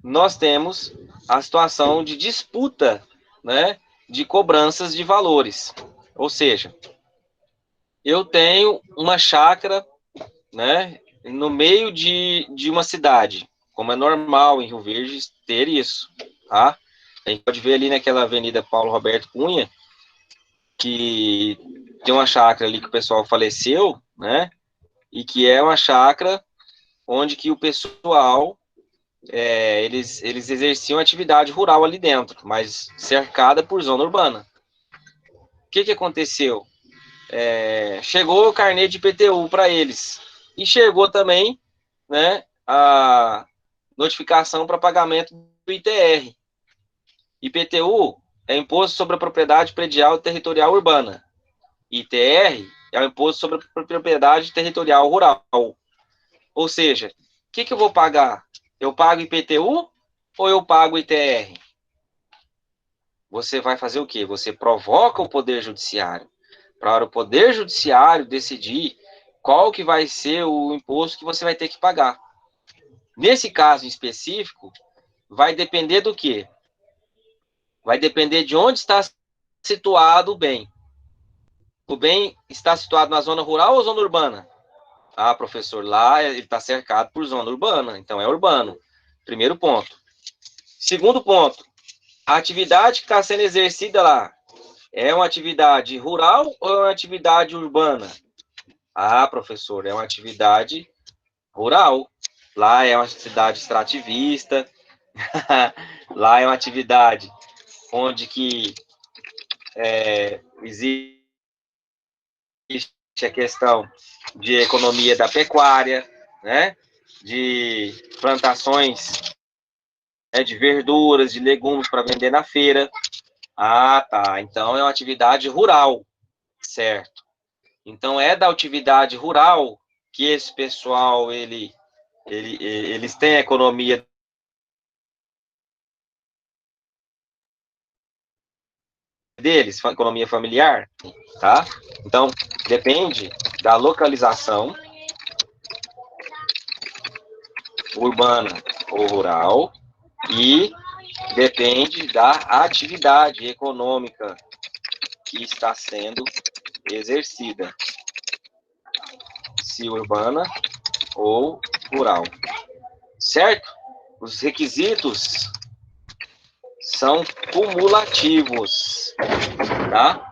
nós temos a situação de disputa, né, de cobranças de valores. Ou seja, eu tenho uma chácara, né, no meio de uma cidade, como é normal em Rio Verde ter isso, tá? A gente pode ver ali naquela avenida Paulo Roberto Cunha, que tem uma chácara ali que o pessoal faleceu, né, e que é uma chácara onde que o pessoal... eles exerciam atividade rural ali dentro, mas cercada por zona urbana. O que aconteceu? Chegou o carnê de IPTU para eles, e chegou também, né, a notificação para pagamento do ITR. IPTU é Imposto sobre a Propriedade Predial e Territorial Urbana. ITR é o Imposto sobre a Propriedade Territorial Rural. Ou seja, o que eu vou pagar? Eu pago IPTU ou eu pago ITR? Você vai fazer o quê? Você provoca o Poder Judiciário, para o Poder Judiciário decidir qual que vai ser o imposto que você vai ter que pagar. Nesse caso em específico, vai depender do quê? Vai depender de onde está situado o bem. O bem está situado na zona rural ou zona urbana? Ah, professor, lá ele está cercado por zona urbana, então é urbano. Primeiro ponto. Segundo ponto, a atividade que está sendo exercida lá é uma atividade rural ou é uma atividade urbana? Ah, professor, é uma atividade rural. Lá é uma atividade extrativista, lá é uma atividade onde que existe a questão de economia da pecuária, né? De plantações, de verduras, de legumes para vender na feira. Ah, tá. Então é uma atividade rural, certo? Então é da atividade rural que esse pessoal eles têm a economia deles, economia familiar, tá? Então, depende da localização, urbana ou rural, e depende da atividade econômica que está sendo exercida, se urbana ou rural, certo? Os requisitos são cumulativos, tá?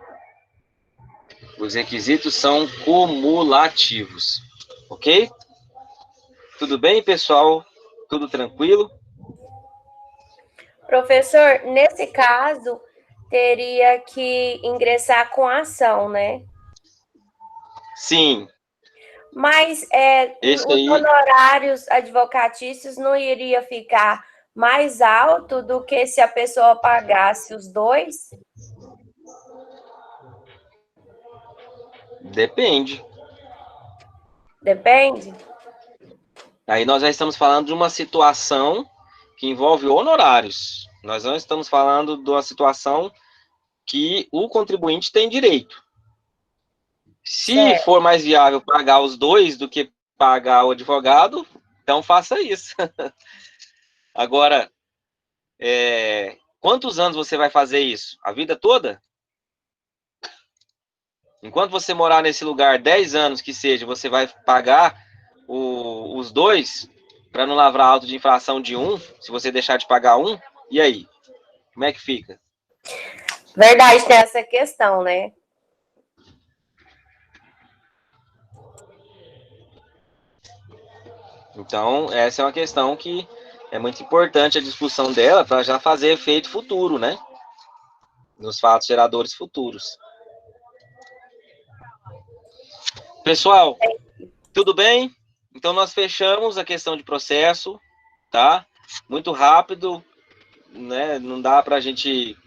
Os requisitos são cumulativos, ok? Tudo bem, pessoal? Tudo tranquilo? Professor, nesse caso, teria que ingressar com ação, né? Sim. Mas Esse os aí, honorários advocatícios não iria ficar mais alto do que se a pessoa pagasse os dois? depende. Depende? Aí nós já estamos falando de uma situação que envolve honorários. Nós não estamos falando de uma situação que o contribuinte tem direito. Se Certo. for mais viável pagar os dois do que pagar o advogado, então faça isso. Agora, quantos anos você vai fazer isso? A vida toda? Enquanto você morar nesse lugar 10 anos que seja, você vai pagar os dois para não lavrar auto de infração de um, se você deixar de pagar um, e aí? Como é que fica? Verdade, tem essa questão, né? Então, essa é uma questão que é muito importante a discussão dela para já fazer efeito futuro, né? Nos fatos geradores futuros. Pessoal, tudo bem? Então, nós fechamos a questão de processo, tá? Muito rápido, né? Não dá para a gente,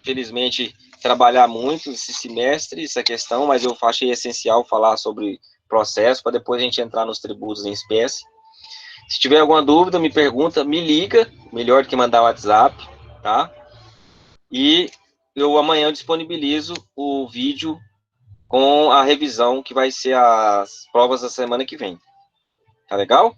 felizmente, trabalhar muito esse semestre, essa questão, mas eu achei essencial falar sobre processo, para depois a gente entrar nos tributos em espécie. Se tiver alguma dúvida, me pergunta, me liga, melhor do que mandar WhatsApp, tá? E eu amanhã disponibilizo o vídeo com a revisão, que vai ser as provas da semana que vem. Tá legal?